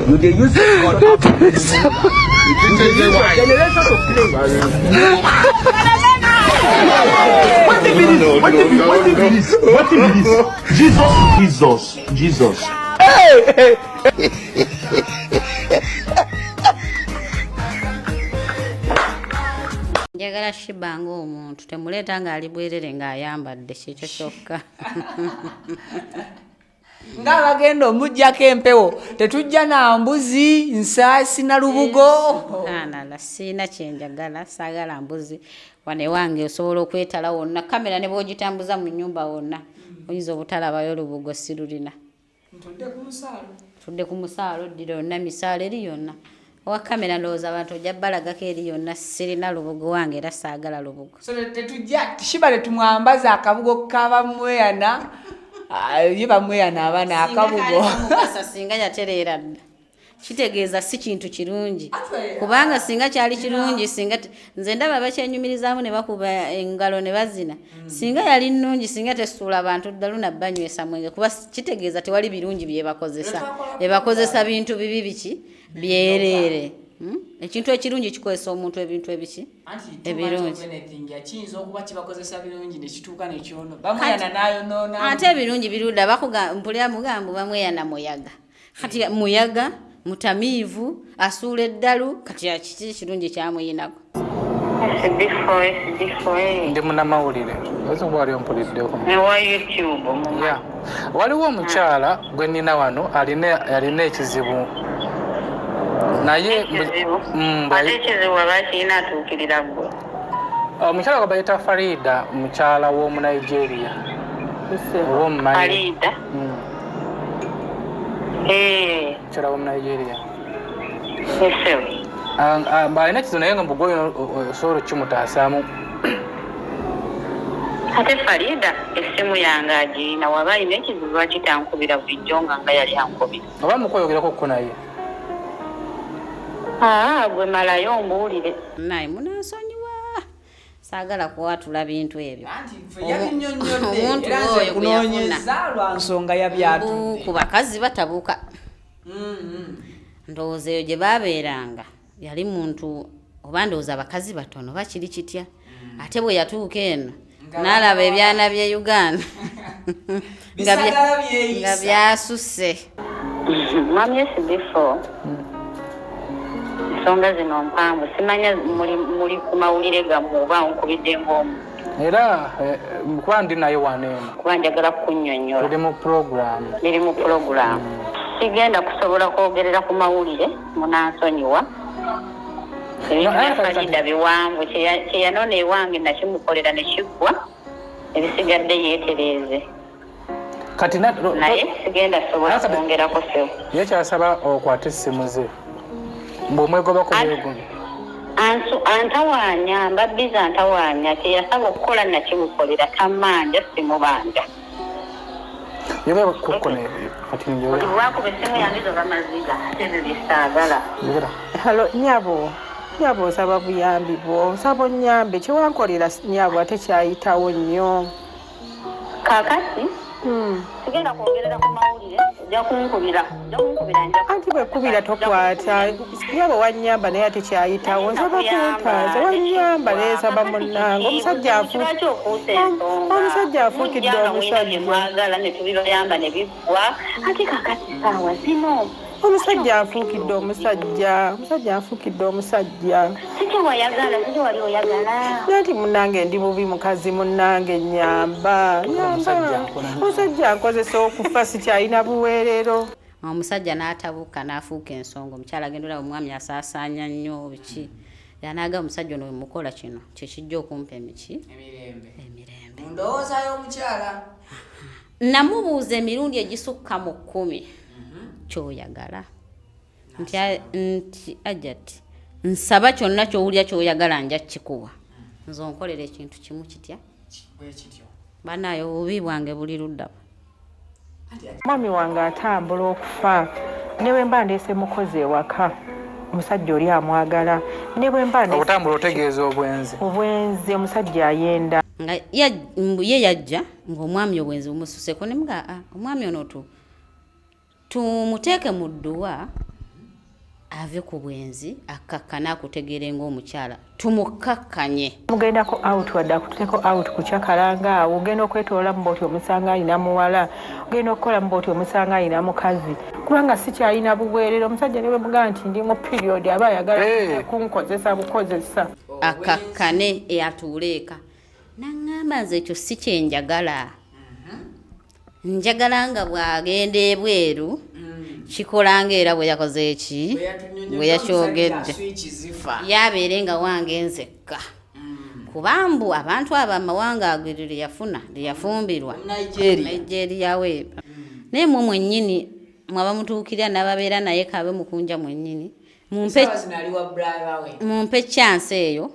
You dey use God to play. You dey use your generation to play. What is this? Jesus. Hey! Njagala SHEEBAH ng'omuntu temuleeta ng'ali bwerere ng'ayambadde kyekyo kyokka. Nga bagenda omujjako empewo tetujja na mbuzi nsaasi na lubugo Anala sina kyenjagala saagala mbuzi wane wange osobola okwetala wonna kamera ne bw'ogitambuza mu nnyumba wonna oyinza obutalabayo lubugo sirulina tudde ku musaalo ddira yonna misaalo eri yonna owa kamera ndowooza abantu ojja balagako eri yonna sirina lubugo wange era saagala lubugo so tetujja SHEEBAH tetumwambaza akabugo kabamweyana ye bamweyana abaana akabugo singa yatereera dda kitegeeza si kintu kirungi kubanga singa kyali kirungi singa nze ndaba bakyenyumirizaamu ne bakuba engalo ne bazina singa yali nnungi singa tesuula abantu ddaluna banywesa mwenge kuba kitegeeza tewali birungi byebakozesa bintu bibi biki byereere ekintu ekirungi kikozesa omuntu ebintu ebiki ebirungi ate ebirungi birudda mpulira mugambo bamweyana muyaga kati muyaga mutamiivu asuula eddalu kati kiki kirungi kyamuyinako ndi munnamawulire ozinga wali ompuliddeko waliwo omukyala gwe nnina wano alina ekizibu naye omukyala gwe bayita Farida mukyala w'omunigeria mukyala w'omunigeria alina ekizibu naye nga mbugoyo osobola okimutaasaamu ate Farida essimu yange agirina waba alina ekizibu lwaki tankubira bulijjo nga yali ankubira oba mukweyogerako kko naye gwe malayo ombuulire naye munansonyiwa saagala kuwatula bintu ebyo omuntu oyo kunoonyeza lwa nsonga ya byatu ku bakazi batabuuka ndowooza eyo gye baabeeranga yali muntu oba ndowooza abakazi batono bakiri kitya ate bwe yatuuka eno n'alaba ebyana bye Uganda nga byasusse mwami SHEEBAH ensonga zino mpanvu simanya muli ku mawulire gammwe oba nkubidde ng'omu era kuba ndi naye wano eno kuba njagala kukunnyonnyola biri mu pulogulaamu sigenda kusobola kwogerera ku mawulire munansonyiwa ebintu biwanvu kyeyanona ewange nakimukolera ne kiggwa ebisigadde yeetereeze kati naye sigenda sobola kwongerako sewo ye kyasaba okwata essimu ze mbw'omwegobako bwegomye antawaanya mbabbiza antawaanya kyeyasaba okukola nakimukolera tammanja simubanja Lwakuba essimu yange zoba maziga ate ebyo byesaagala halo nyabo osaba buyambi bwo nsaba onnyambe kyewankolera nyabo ate kyayitawo nnyo kaakati sigenda kwogerera ku mawulire ojja kunkubira anti bwekubira tokwata nyabo wannyamba naye ate kyayitawo nsaba kwetaaza wannyamba naye nsaba munnange omusajja afuukidde omusajja netubibayamba ne biggwa ate kakati saawa zino omusajja afuukidde omusajja siki wali oyagala nati munnange ndi bubi mukazi munnange nyamba omusajja ankozesa okufa sikyalina buweerero omusajja n'atabuuka n'afuuka ensonga omukyala agendera omwami asaasaanya nnyo biki yanaaga omusajja ono wemukola kino kyekijja okumpa emirembe ndowooza y'omukyala namubuuza emirundi egisukka mu 10 kyoyagala nti Hajjat nsaba kyonna kyowulya kyoyagala nja kikuwa nze onkolera ekintu kimu kitya banayo obubi bwange buli ludda mwami wange atambula okufa newe mba ndeese mukozi ewaka omusajja oli amwagala ne bwe mba okutambula otegeeza obwenzi omusajja ayenda nga ye yajja ng'omwami obwenzi bumususeko ne mga omwami ono tumuteeke mu dduwa ave ku bwenzi akakkana akutegeere ng'omukyala tumukakkanye mugendako out wadde akututeeko out ku kyakalanga awo ogenda okwetoola mu booti omusanga alina muwala ogenda okukola mu booti omusanga alina mukazi kubanga si kyalina bubwerere omusajja ne bwe mugaa nti ndi mu period aba ayagala kunkozesa bukozesa akakkane eyatuule eka naŋŋamba nze ekyo si kyenjagala njagala nga bw'agenda ebweru kikolanga era bwe yakoze eki bwe yakyogedde yabeere nga wange nzekka kubambu abantu abo amawanga ago lyeyafumbirwa Nigeria we naye mwe mwennyini mwaba mutuukirira n'ababeera naye kabe mukunja mwennyini mumpe chance eyo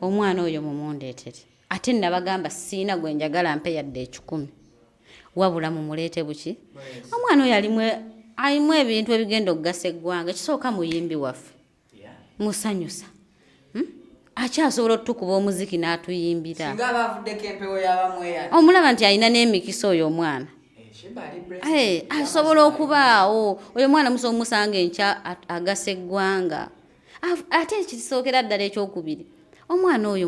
omwana oyo mumundeetere ate nabagamba siina gwe njagala mpe yadde 10 wabula mumuleete buki omwana oyo alimu ebintu ebigenda okugasa eggwanga kisooka muyimbi waffe musanyusa akyasobola otukuba omuziki n'atuyimbira omulaba nti alina n'emikisa oyo omwana asobola okubaawo oyo mwana musobola omusanga enkya agasa eggwanga ate ekisookera ddala ekyokubiri omwana oyo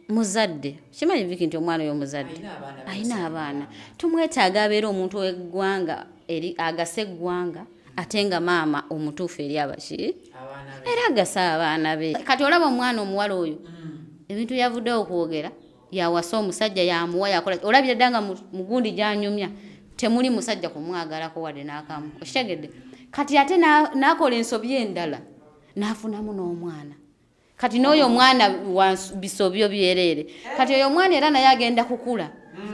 muzadde kimanyi viki nti omwana oyo muzadde alina abaana tumwetaaga abeera omuntu w'eggwanga eri agasa eggwanga ate nga maama omutuufu eri abaki era agasa abaana be kati olaba omwana omuwala oyo ebintu yavuddewo okwogera yawasa omusajja yamuwa yakola olabira ddanga mugundi gyanyumya temuli musajja kumwagalako wadde n'akamu okitegedde kati ate n'akola ensobi endala n'afunamu n'omwana kati n'oyo omwana bisobyo byereere kati oyo omwana era naye agenda kukula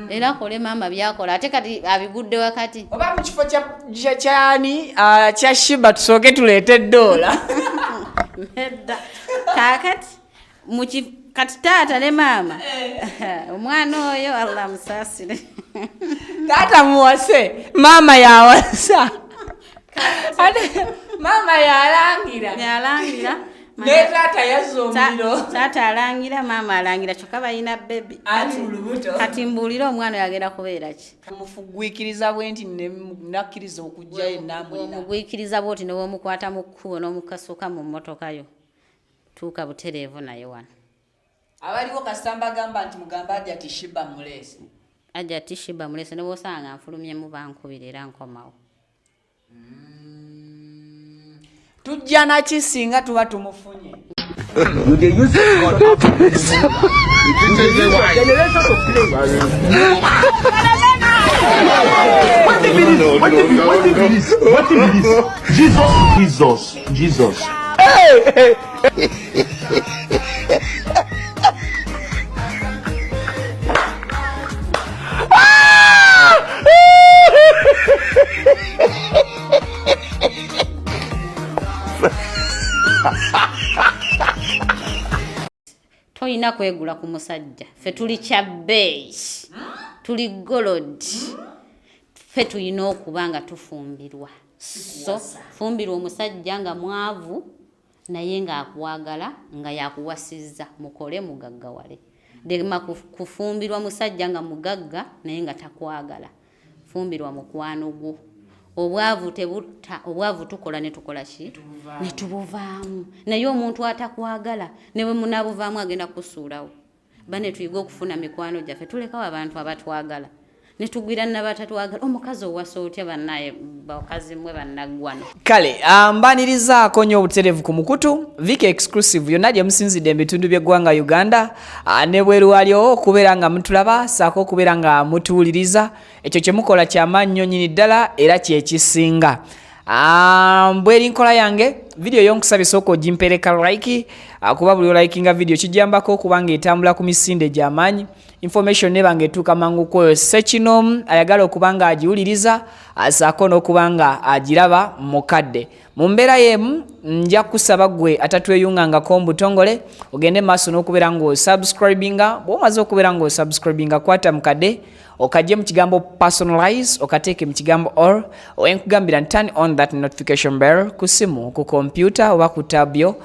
era akole maama byakola ate kati abigudde wakati oba mu kifo kyani kya Shiba tusooke tuleete ddoola nedda kakati kati taata ne maama omwana oyo Allah musaasire taata muwase maama yawasa maama yalangira ne taata yazza omuliro taata alangira maama alangira kyokka balina bebi kati mbuulira omwana yagenda kubeera ki mufugwikiriza bwe nti nakkiriza okujjayo namulina omugwikiriza bwoti ne bwomukwata mu kkubo n'omukasuka mu mmotoka yo tuuka butereevu naye wano abaliwo kasita mbagamba nti mugamba Hajjat Shiba muleese Hajjat Shiba muleese ne bw'osanga nfulumyemu bankubira era nkomawo tujja naki singa tuba tumufunye You dey use God up. Generation to play. What is this? Jesus. Hey. Toyina kwegula ku musajja ffe tuli kyabbeeyi tuli golod ffe tulina okuba nga tufumbirwa so fumbirwa omusajja nga mwavu naye ng'akwagala nga yakuwasizza mukole mugaggawale dema kufumbirwa musajja nga mugagga naye nga takwagala fumbirwa mukwano gwo obwavu tukola ne tukola ki ne tubuvaamu naye omuntu atakwagala ne bwe munabuvaamu agenda kusuulawo bane tuyiga okufuna mikwano gyaffe tulekawo abantu abatwagala ne tugwira nabatatwagala omukazi owasa otya bannaye bakazi mwe bannaggwano kale mbanirizaako nnyo obutereevu ku mukutu Viki exclusive yonna gye musinzidde ebitundu by'eggwanga Uganda ne bweru walyo okubeera nga mutulaba saako okubeera nga mutuwuliriza ekyo kye mukola ky'amaanyi nnyo nnyini ddala era kyekisinga bweri nkola yange video yonkusabisa okugimpereka like kuba buli olikinga video kijambako kubanga etambula ku misinde gy'amaanyi information nebanga etuuka mangu kwoyo sekino ayagala okubanga agiwuliriza asaako n'okubanga agiraba mukadde mu mbeera yemu nja kusaba gwe atatweyungangako mbutongole ogende maaso n'okubeera ng'osubscribinga bw'omaze okubeera ng'osubscribinga kwata mukadde okajje mu kigambo personalize okateeke mu kigambo all owenkugambira turn on that notification bell ku simu ku computer oba ku tabyo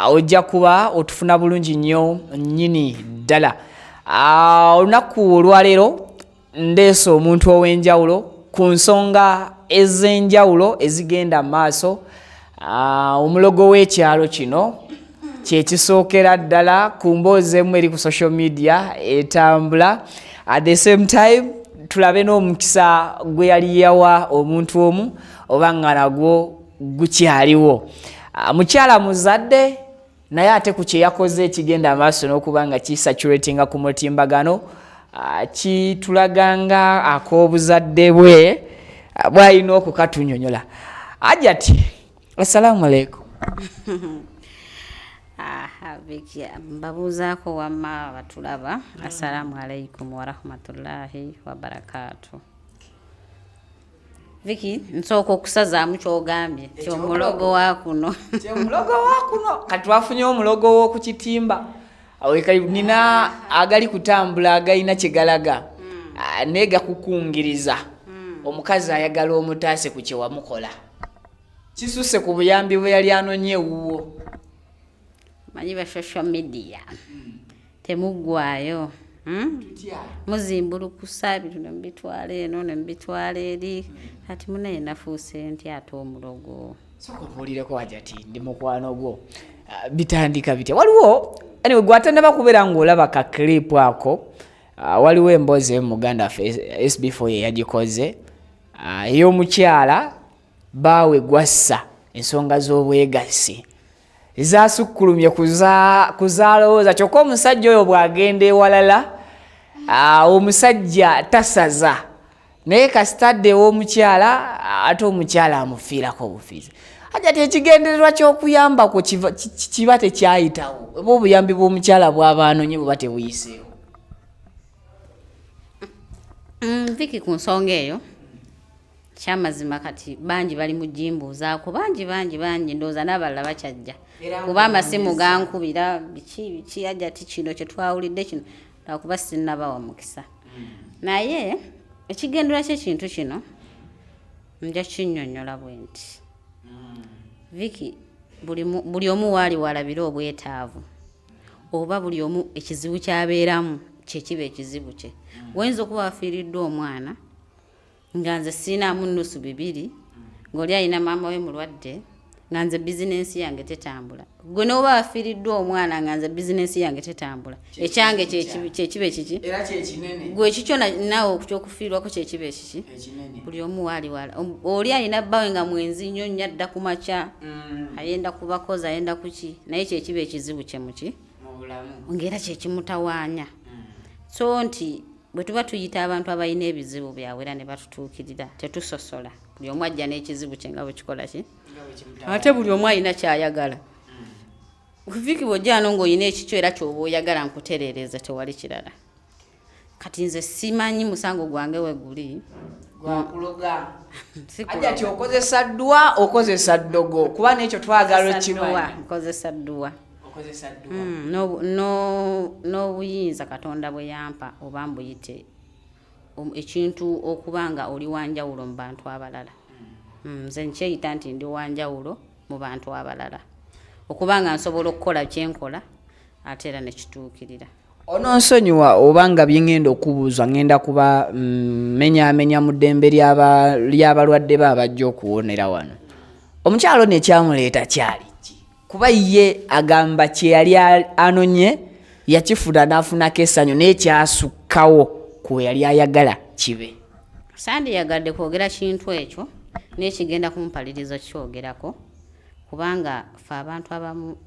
ojja kuba otufuna bulungi nnyo nnyini ddala. Olunaku olwaleero ndeese omuntu ow'enjawulo ku nsonga ez'enjawulo ezigenda mu maaso. Omulogo w'ekyalo kino kyekisookera ddala ku mboozi emu eri ku social media etambula. At the same time tulabe n'omukisa gwe yali yawa omuntu omu oba nga nagwo gukyaliwo. Mukyala muzadde naye ate ku kye yakoze ekigenda amaaso n'okuba nga kisaturatinga ku mutimbagano kitulaganga ak'obuzadde bwe bw'alina okukatunyonyola. Hajjat, assalamu alaikum. Viki mbabuuzaako wamma batulaba. Assalamu alaikum wa rahmatullahi wa barakatuh. Viki nsooka okusazaamu ky'ogambye ti omulogo wa kuno. Omulogo wa kuno kati wafunye omulogo w'oku kitimba nina agali kutambula agalina kye galaga naye gakukungiriza omukazi ayagala omutaase ku kye wamukola kisusse ku buyambi bwe yali anonye ewuwo. Manyi ba social media temuggwayo muzimbulukusa bintu ne mbitwala eno ne mbitwala eri kati munaye nafuuse nti ate omulogo. Soko mpulireko Hajjat ndi mukwano gwo bitandika bitya waliwo anyway gwatandaba kubeera ng'olaba ka clip ako waliwo emboozi emu muganda SB4 yagikoze ey'omukyala baawe gwassa ensonga z'obwegassi ezasukkulumye kuzaalowooza kyokka omusajja oyo bw'agenda ewalala omusajja tasaza naye kasitadde ew'omukyala ate omukyala amufiirako obufiizi. Hajjat ekigendererwa ky'okuyambako kiba tekyayitawo oba obuyambi bw'omukyala bw'aba anonye buba tebuyiseewo. Viki ku nsonga eyo kyamazima kati bangi bali mu jimbuuzaako bangi ndowooza n'abalala bakyajja kuba amasimu gankubira biki Hajjat kino kye twawulidde kino lwakuba sinnabawa mukisa. Naye ekigendererwa ky'ekintu kino nja kinnyonnyola bwe nti Viki buli omu waali walabira obwetaavu oba buli omu ekizibu kyabeeramu kyekiba ekizibu kye. Wayinza okuba wafiiriddwa omwana nga nze siinaamu nnusu bibiri ng'oli alina maama we mulwadde nga nze bizinensi yange tetambula. Gwe n'oba wafiiriddwa omwana nga nze bizinensi yange tetambula ekyange kyekiba ekiki gwe ekikyo naawe okyokufiirwako kyekiba ekiki buli omu waali oli alina bbawe nga mwenzi nnyo nnyo adda ku makya ayenda kubakozi ayenda kuki naye kyekiba ekizibu kye muki ng'era kyekimutawaanya. So nti bwe tuba tuyita abantu abalina ebizibu byabwe era ne batutuukirira tetusosola buli omu ajja n'ekizibu kye nga bwe kikola ki ate buli omu alina kyayagala. Viki bw'ojjano ng'olina ekikyo era ky'oba oyagala nkutereereza tewali kirala. Kati nze simanyi musango gwange we guli gwakuloga. Hajjat okozesa ddwa okozesa ddogo kuba n'ekyo twagala okimanyi. Nkozesa ddwa n'obuyinza Katonda bwe yampa oba mbuyite ekintu okuba nga oli wanjawulo mu bantu abalala. Nze nkyeyita nti ndi wanjawulo mu bantu abalala okuba nga nsobola okukola kyenkola ate era nekituukirira. Ononsonyiwa oba nga bye ngenda okubuuzwa ngenda kuba menyaamenya mu ddembe ly'abalwadde be abajja okuwonera wano. Omukyalo nekyamuleeta kyali kuba ye agamba kye yali anonye yakifuna n'afunako essanyu n'ekyasukkawo ku yali ayagala kibe. Sandiyagadde kwogera kintu ekyo n'ekigenda kumpaliriza kyogerako kubanga ffe abantu abamu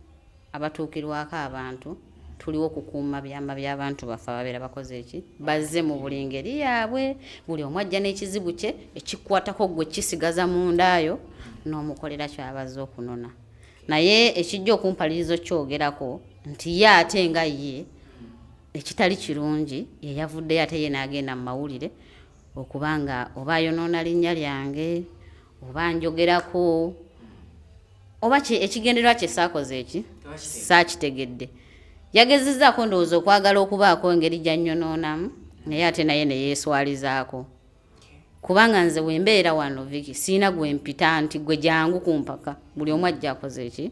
abatuukirwako abantu tuliwo okukuuma byama by'abantu baffe ababeera bakoze eki bazze mu buli ngeri yaabwe buli omu ajja n'ekizibu kye ekikwatako gwe kisigaza mundaayo n'omukolera kyabazze okunona. Naye ekijja okumpalirizo kyogerako nti ye ate nga ye ekitali kirungi ye yavuddeyo ate ye n'agenda mu mawulire okubanga oba ayonoona linnya lyange oba njogerako oba ekigendererwa kye saakoze eki saakitegedde. Yagezezzaako ndowooza okwagala okubaako engeri gy'annyonoonamu naye ate naye ne yeeswalizaako kubanga nze wembeera wano Viki siina gwe mpita nti gwe jangu ku mpaka buli omu ajja akoze eki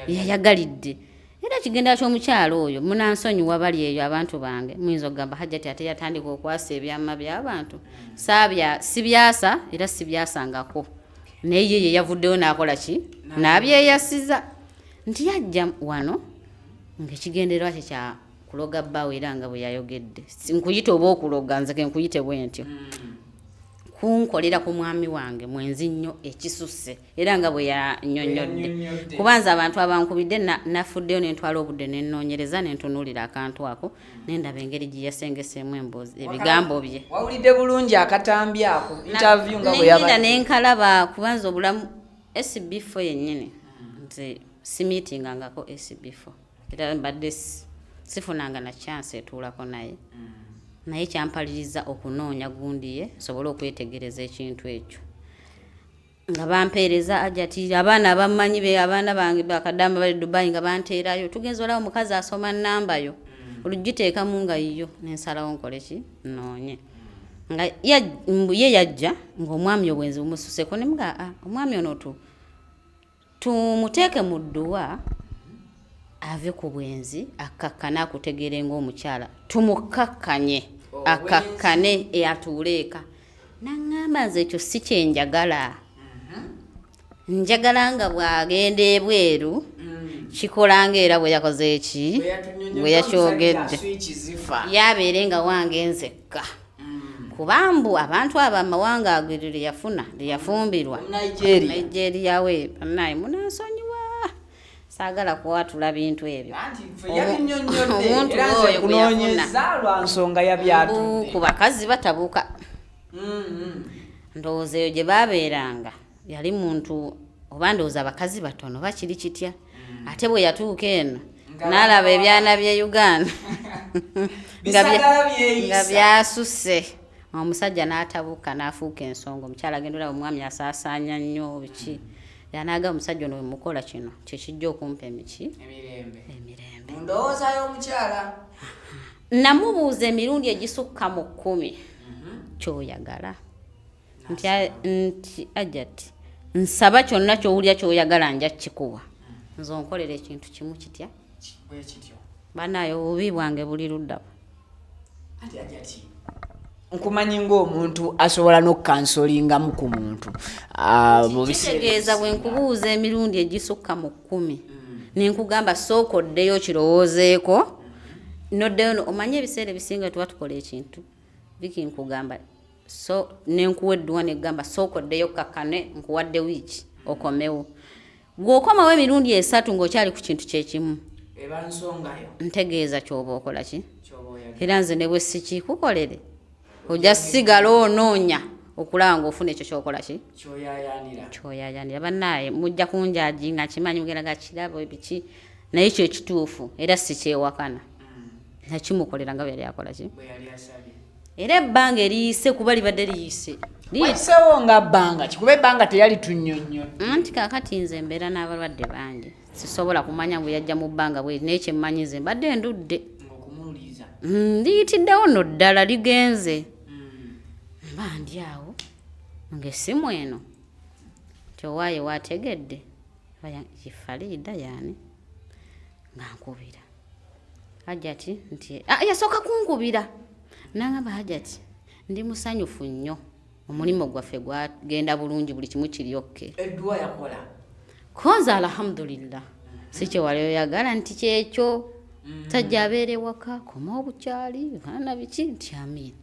yeyagalidde era kigenda ky'omukyalo oyo munansonyiwa bali eyo abantu bange muyinza okugamba Hajjat ate yatandika okwasa ebyama by'abantu sibyasa era sibyasangako naye ye yeyavuddeyo n'akola ki n'abyeyasiza nti yajja wano ng'ekigendererwa kye kya kuloga bbaawe era nga bwe yayogedde nkuyita oba okuloga nze ke nkuyite bwe ntyo kunkolera ku mwami wange mwenzi nnyo ekisusse era nga bwe yannyonnyodde kubanza abantu abankubidde nafuddeyo n'entwala obudde nennoonyereza nentunuulira akantu ako nendaba engeri gye yasengeseemu emboozi ebigambo bye wawulidde bulungi akatambi ako interview nga bwe yaba nenkalaba kubanza obulamu SB4 yennyini nze simiitingangako SB4 era mbadde sifunanga na chance etuulako naye kyampaliriza okunoonya gundi ye sobole okwetegereza ekintu ekyo nga bampeereza Hajjat abaana abamanyi be abaana bange bakadamba bali Dubai nga banteerayo tugenza olawo mukazi asoma namba yo olugiteekamu nga yiyo nensalawo nkole ki noonye nga ye yajja ng'omwami obwenzi bumususeko nemuga omwami ono tumuteeke mu dduwa ave ku bwenzi akakkane akutegeere ng'omukyala tumukakkanye akakkane eyatuuleeka naŋŋamba nze ekyo si kyenjagala njagala nga bw'agenda ebweru kikolanga era bwe yakoze eki bwe yakyogedde yabeere nga wange nzekka kubambu abantu abo amawanga ago lyeyafumbirwa Nigeria we naye munansonyiwa saagala kuwatula bintu ebyo omuntu oyo kunoonyeza lwa nsonga yabyatudde ku bakazi batabuka ndowooza eyo gye baabeeranga yali muntu oba ndowooza abakazi batono bakiri kitya ate bwe yatuuka eno n'alaba ebyana bye Uganda nga byasusse omusajja n'atabuka n'afuuka ensonga omukyala agenda olaba omwami asaasaanya nnyo biki yanaaga omusajja ono wemukola kino kyekijja okumpa emirembe ndowooza y'omukyala namubuuza emirundi egisukka mu 10 kyoyagala nti Hajjat nsaba kyonna kyowulya kyoyagala nja kikuwa nze onkolera ekintu kimu kitya banayo obubi bwange buli luddawa nkumanyi ng'omuntu asobola n'okukansolingamu ku muntu kitegeeza bwe nkubuuza emirundi egisukka mu 10 nenkugamba sooka oddeyo kirowoozeeko noddeyo omanye ebiseera ebisinga tuba tukola ekintu Viki nkugamba so nenkuwa edduwa negamba sooka oddeyo kakkane nkuwadde wiiki okomewo gw'okomawo emirundi 3 ng'okyali ku kintu kyekimu eba nsongayo ntegeeza ky'oba okola ki era nze ne bwe sikikukolere ojja sigala onoonya okulaba ng'ofuna ekyo kyokola ki kyoyayanira bannaaye mujja kunjaji nga kimanyi mugeraga kirabo ebiki naye kyo ekituufu era si kyewakana nakimukolera nga bwe yali akola ki era ebbanga eriyise kuba libadde liyise wayiseewo nga bbanga kikuba ebbanga teyali tunnyonnyodde anti kaakati nze mbeera n'abalwadde bangi sisobola kumanya bwe yajja mu bbanga bwe naye kyemmanyi nze mbadde ndudde liyitiddewo nno ddala ligenze mba ndi awo ng'essimu eno kyowaaye waategedde Farida yaani nga nkubira Hajjat nti yasooka kunkubira nangamba Hajjat ndi musanyufu nnyo omulimu gwaffe gwagenda bulungi buli kimu kiryokke edduwa yakola konza alhamdulillah si kye wali oyagala nti kyekyo tajja abeera ewaka koma obukyali baana biki nti amiin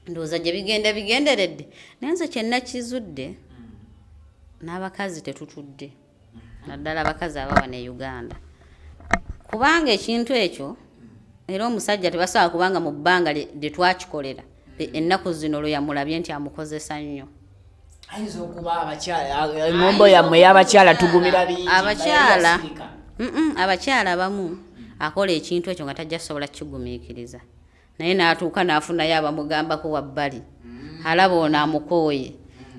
ndowooza gye bigenderedde naye nze kye nakizudde n'abakazi tetutudde naddala abakazi abawa ne Uganda kubanga ekintu ekyo era omusajja tebasobola kubanga mu bbanga lye twakikolera ennaku zino lwe yamulabye nti amukozesa nnyo ayinza okuba abakyala engombo yammwe y'abakyala tugumira bingi abakyala abamu akola ekintu ekyo nga tajja kusobola kukigumiikiriza naye n'atuuka n'afunayo abamugambako wabbali alaba ono amukooye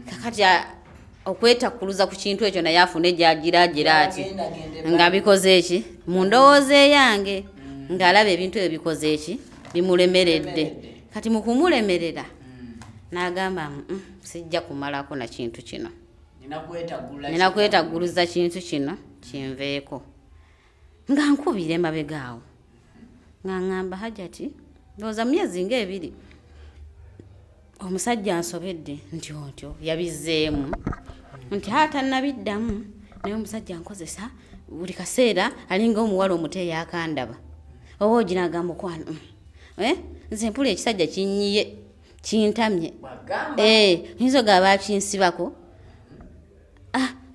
kakati okwetakkuluza ku kintu ekyo naye afune gyagiraagira ati nga bikoze eki mu ndowooza eyange ng'alaba ebintu ebyo bikoze eki bimulemeredde kati mukumulemerera n'agamba sijja kumalako na kintu kino nina kwetagguluza kintu kino kinveeko nga nkubira emabegaawo nga ŋŋamba Hajjati ndowooza myezi ng'ebiri omusajja ansobedde nti otyo yabizzeemu nti atannabiddamu naye omusajja nkozesa buli kaseera alinga omuwala omuteeyo akandaba oba oginaga mukwano nze mpula ekisajja kinyiye kintamye oyinza ogaba akinsibako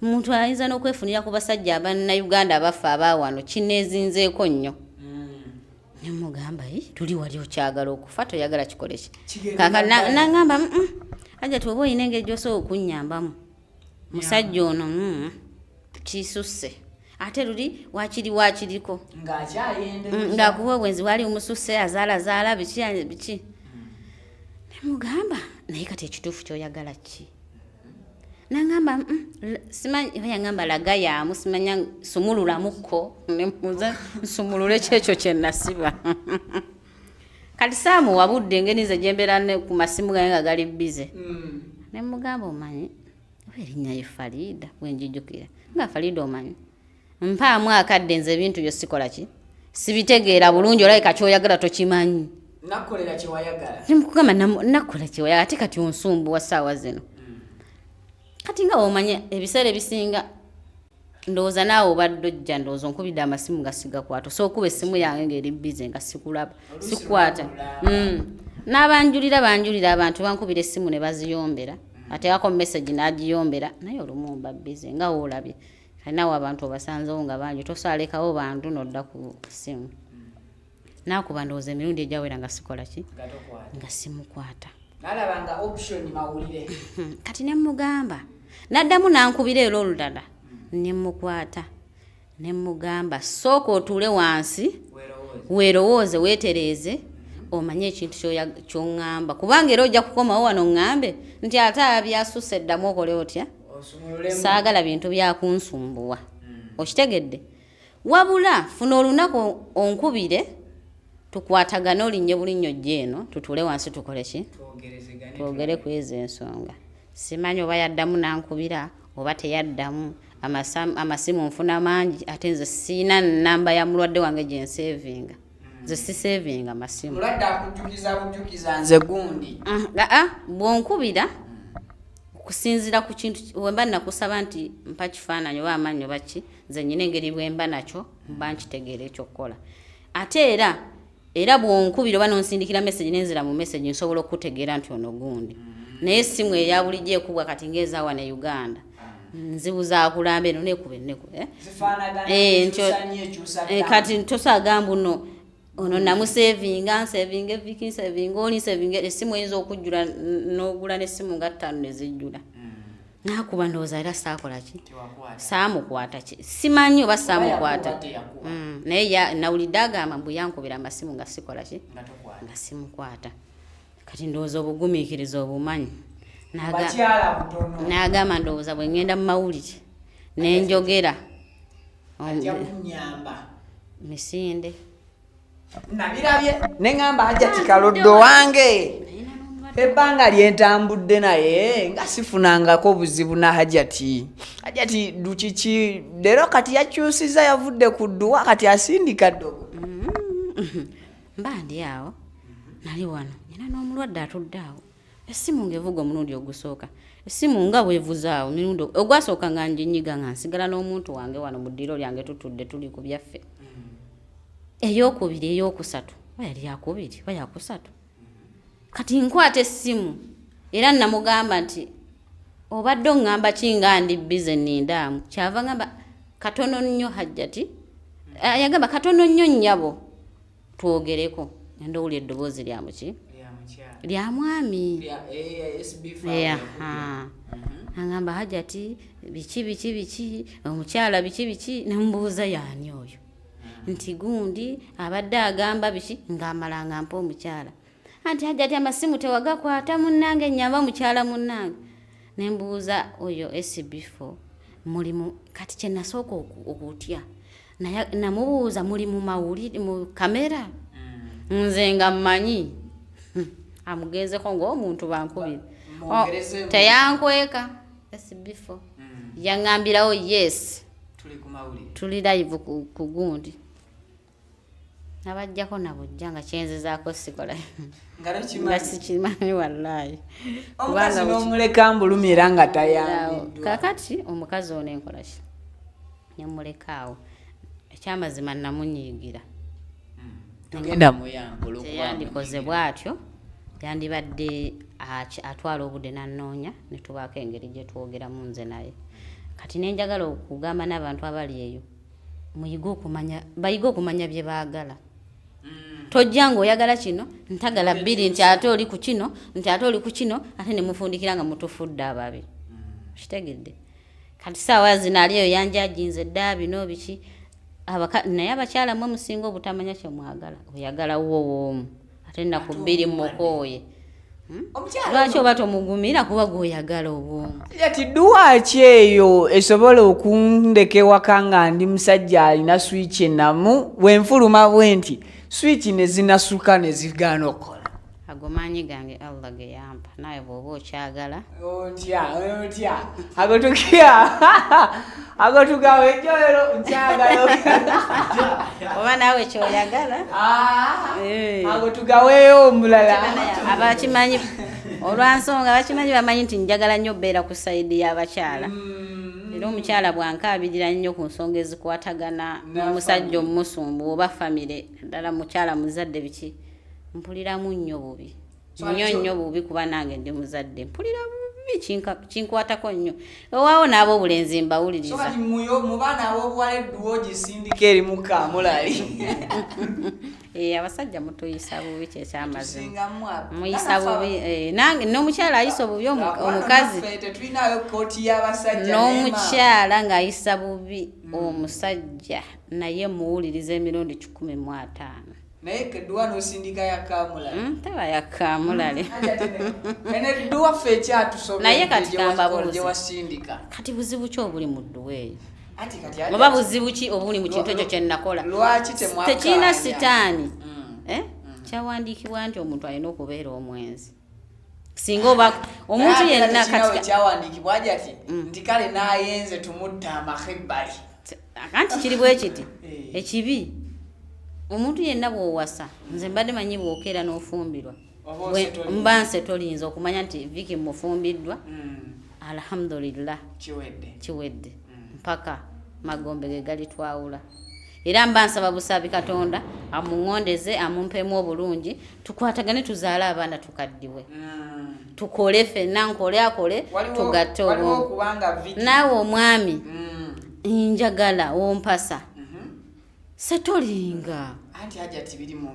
omuntu ayinza n'okwefunira ku basajja abannayuganda abafa abaawano kineezinzeeko nnyo nemugamba tuli wali okyagala okufa toyagala kikole ki kaka naŋŋamba Hajjati oba oyina engeri gy'osobola okunnyambamu musajja ono kisusse ate luli wakiriko ng'akuwa obwenzi wali omususse azaalazaala biki nemugamba naye kati ekituufu kyoyagala ki naŋŋamba simanyi yaŋŋamba lagayamu simanya sumululamukko nemuza nsumulule kyekyo kye nasiba kati saamuwa budde engeri nze gyembeera ku masimu gaye nga gali bize nemugamba omanyi erinnya ye Farida bwenjijjukira nga Farida omanyi mpaamu akadde nze ebintu byo sikola ki sibitegeera bulungi olabika kyoyagala tokimanyi nakolera kyewayagala nemukugamba nakola kyewayagala ate kati onsumbuwa ssaawa zino kati nga omanya ebiseera ebisinga ndowooza naawe obadde ojja ndowooza onkubidde amasimu nga sigakwata so okuba essimu yange ng'eri bize nga sikulaba sikwata n'abanjulira banjulira abantu bankubira essimu ne baziyombera ateekako message n'agiyombera naye olumu mba bize nga woolabye kalinawo abantu obasanzewo nga bangi tosaalekawo bantu nodda ku ssimu naakuba ndowooza emirundi egyawera nga sikola ki nga simukwata nalabanga option mawulire kati nemugamba naddamu nankubira era olulala nemukwata nemugamba sooka otuule wansi weerowooze weetereeze omanye ekintu ky'oŋŋamba kubanga era ojja kukomawo wano ŋŋambe nti ate abyasusse eddamu okole otya saagala bintu byakunsumbuwa okitegedde wabula funa olunaku onkubire tukwatagane olinnye bulinnyo eno tutuule wansi tukole ki twogere ku ezo ensonga simanyi oba yaddamu nankubira oba teyaddamu amasimu nfuna mangi ate nze siina nnamba ya mulwadde wange gyensevinga nze sisevinga amasimu mulwadde akujjukiza nze gundi bwonkubira okusinziira ku kintu wemba nakusaba nti mpa kifaananyi oba amanyi oba ki nze nyina engeri bwemba nakyo mba nkitegeera ekyokukola ate era bwonkubira oba nonsindikira message nenzira mu message nsobola okutegeera nti ono gundi naye essimu eya bulijjo ekubwa kati ng'ezaawa ne Uganda nzibuza kulambe eno nekube kati tosagamba ono namusevinga nsevinga eviki nsevinga oli nsevinga essimu eyinza okujjula n'ogula n'essimu nga 5 nezijjula nakuba ndowooza era saakola ki saamukwata ki simanyi oba saamukwata naye nawulidde agamba mbu yankubira amasimu nga sikola ki nga simukwata kati ndowooza obugumiikiriza obumanyi n'agamba ndowooza bwe ŋŋenda mu mawulire nenjogera misinde nabirabye neŋŋamba Hajjati kaloddo wange ebbanga lyentambudde naye nga sifunangako buzibu na Hajjati dukiki leero kati yakyusiza yavudde ku dduwa kati asindika ddogo mba ndi awo nali wano nyina n'omulwadde atudde awo essimu ng'evuga omulundi ogusooka essimu nga bwevuze awo mirundi ogwasooka nga nginyiga nga nsigala n'omuntu wange wano mu ddiro lyange tutudde tuli ku byaffe eyokubiri eyokusatu yali yakubiri oba yakusatu kati nkwata essimu era namugamba nti obadde oŋŋamba kinga ndi bize nindaamu kyava ngamba katono nnyo Hajjati yagamba katono nnyo nnyabo twogereko ndowulira eddoboozi lya muki lya mwami agamba Hajjati biki omukyala biki nemubuuza yaani oyo nti gundi abadde agamba biki ng'amala nga mpa omukyala anti Hajjati amasimu tewagakwata munnange nnyamba mukyala munnange nembuuza oyo SB4 mulimu kati kye nasooka okutya namubuuza muli mu mawulire mu kamera nze nga mmanyi amugenzeko ng'omuntu bankubira teyankweka esibifo yaŋŋambirawo yes tuli live ku gundi nabajjako nabujja nga kyenzezaako sikola nga sikimanyi wallahi omukazi n'omuleka mbulumira nga tayambiddwa kakati omukazi ono enkola ki nemulekaawo ekyamazima namunyiigira tugenda muyambula teyandikoze bw'atyo yandibadde atwala obudde nanoonya ne tubaako engeri gye twogeramu nze naye kati nenjagala okugamba n'abantu abali eyo bayige okumanya bye baagala tojja ng'oyagala kino ntagala bbiri nti ate oli ku kino nti ate oli ku kino ate ne mufundikira nga mutufudde ababi kitegedde kati saawa zino aliyo yanjajinze dda bino biki naye abakyala mwe musinga obutamanya kye mwagala oyagala woomu ate naku bbiri mukooye lwaki oba tomugumira kuba gweoyagala obwomu yati dduwaaki eyo esobola okundeka ewaka nga ndi musajja alina switch enamu wenfuluma bwe nti switch ne zinasuka ne zigaana okukola ago maanyi gange Allah ge yampa naye bw'oba okyagala otya ago tugawe ejjoero nkyagala oba naawe kyoyagala ago tugaweeyo omulala abakimanyi olwansonga abakimanyi bamanyi nti njagala nnyo beera ku sayidi y'abakyala era omukyala bwankaabirira nnyo ku nsonga ezikwatagana n'omusajja omusumbu oba famire ddala mukyala muzadde biki mpuliramu nnyo bubi nnyo bubi kuba nange ndi muzadde mpulira bubi kinkwatako nnyo ewaawo n'ab'obulenzi mbawuliriza mu baana ab'obuwala edduwa ogisindika eri mukamulali abasajja mutuyisa bubi kyekyamazima muyisa bubi nange n'omukyala ayisa bubi omukazi n'omukyala ng'ayisa bubi omusajja naye muwuliriza emirundi 15 naye kedduwa n'osindika yakamulale taba yakamulale edduwa ffe ekyatusobye naye kati kambabuuzi wasindika kati buzibu ki obuli mu dduwa eyo oba buzibu ki obuli mu kintu ekyo kyennakola tekirina sitaani kyawandiikibwa nti omuntu alina okubeera omwenzi singa oba omuntu yenna kyawandiikibwa Hajjat nti kale n'ayenze tumutta amahebbali anti kiri bwe kiti ekibi omuntu yenna bw'owasa nze mbadde manyi bw'okeera n'ofumbirwa mba nse tolinza okumanya nti Viki mufumbiddwa alhamdulillah kiwedde mpaka magombe ge galitwawula era mba nsaba busabi Katonda amuŋŋondeze amumpemu obulungi tukwatagane tuzaale abaana tukaddiwe tukole ffenna nkole akole tugatte obwongo naawe omwami njagala wompasa setolinga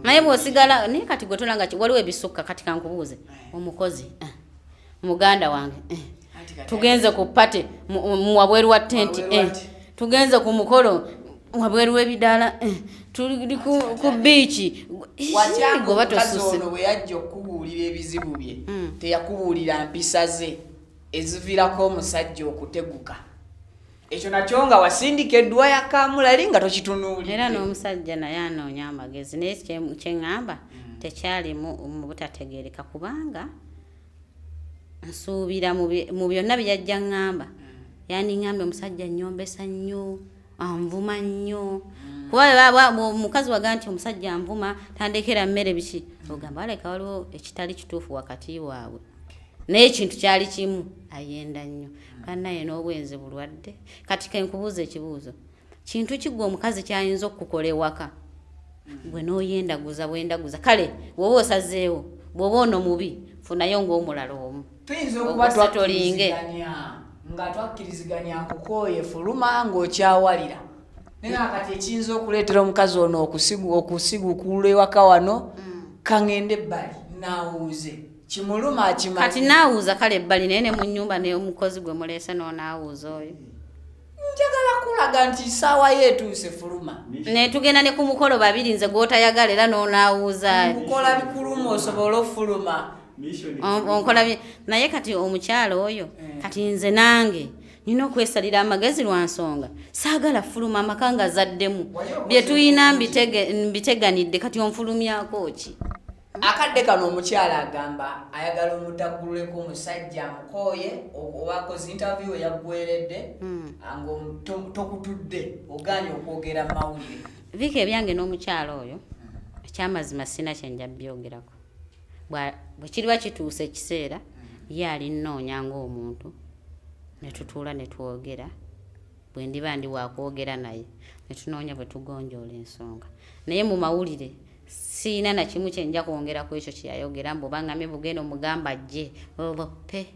naye bw'osigala naye kati gwe tolanga waliwo ebisukka kati kankubuuze omukozi muganda wange tugenze ku pate wabweru wa tenti tugenze ku mukolo wabweru w'ebidaala tuli ku biiki goba tosuse bwe yajja okukubuulira ebizibu bye teyakubuulira mpisa ze eziviirako omusajja okuteguka ekyo nakyo nga wasindika edduwa ya kamulali nga tokitunuulira era n'omusajja naye anoonya amagezi naye kyeŋŋamba tekyalimu mu butategeereka kubanga nsuubira mu byonna byajja ŋŋamba yandiŋŋambye omusajja nyombesa nnyo anvuma nnyo kuba omukazi waga nti omusajja anvuma tandekera mmere biki ogamba aleka waliwo ekitali kituufu wakati waabwe naye ekintu kyali kimu ayenda nnyo kannaye n'obwenzi bulwadde kati kenkubuuza ekibuuzo kintu kigwa omukazi kyayinza okukukola ewaka gwe n'oyendaguza bwendaguza kale bw'oba osazeewo bw'oba ono mubi funayo ng'omulala omu tuyinza okuba twakkiriziganya nga twakkiriziganya nkukooye fuluma ng'okyawalira naye kati ekiyinza okuleetera omukazi ono okusigukulwa ewaka wano kaŋŋende ebbali naawuuze kimuluma akimanyi kati naawuuza kale ebbali naye ne mu nnyumba n'omukozi gwe muleese n'onaawuuza oyo njagala kulaga nti saawa yeetuuse fuluma ne tugenda ne ku mukolo babiri nze gw'otayagala era n'onaawuuza kukola bikuluma osobole ofuluma onkola naye kati omukyalo oyo kati nze nange nina okwesalira amagezi lwa nsonga saagala fuluma amaka nga zaddemu bye tuyina mbiteganidde kati onfulumyako ki akadde kano omukyala agamba ayagala omutaggululeko omusajja amukooye oba akoze interview yaggweredde nga tokutudde oganye okwogera mu mawulire Vika ebyange n'omukyala oyo ekyamazima sina kyenja byogerako bwe kiriwa kituuse ekiseera ye alinnoonya ng'omuntu ne tutuula ne twogera bwe ndiba ndi waakwogera naye ne tunoonya bwe tugonjoola ensonga naye mu mawulire siina na kimu kyenja kwongera ku ekyo kyeyayogera mbobangame bugenda omugamba ajje pe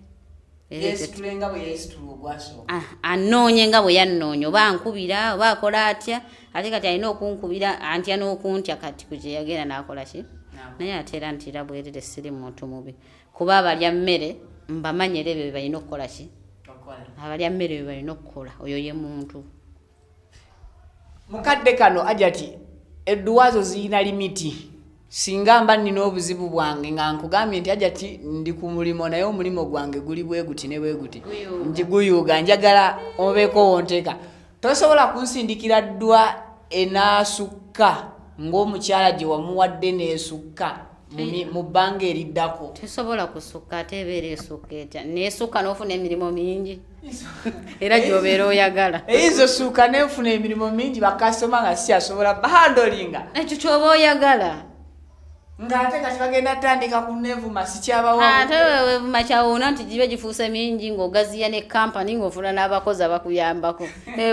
anoonye nga bwe yannoonya oba ankubira oba akola atya ate kati alina okunkubira antya n'okuntya kati ku kyeyagenda n'akola ki naye ate era ntira bwerere siri muntu mubi kuba abalya mmere mbamanyera ebyo bye balina okukola ki abalya mmere bye balina okukola oyo ye muntu mukadde kano Hajjat edduwazo ziyina limiti singa mba nina obuzibu bwange nga nkugambye nti Hajjat ndi ku mulimo naye omulimo gwange guli bwe guti ne bwe guti njiguyuga njagala obeeko wonteeka tosobola kunsindikira ddwa enaasukka ng'omukyala gye wamuwadde n'esukka mu bbanga eriddako tesobola kusukka ate ebeera esukka etya neesukka n'ofuna emirimu mingi era gy'obeera oyagala eyizo sukka n'enfuna emirimu mingi bakasoma nga si asobola bahandolinga ekyo ky'oba oyagala ng'ate kati bagenda tandika ku neevuma sikyabawa ate weevuma kyawuuna nti gibe gifuuse mingi ng'ogaziya ne kampani ng'ofuna n'abakozi abakuyambako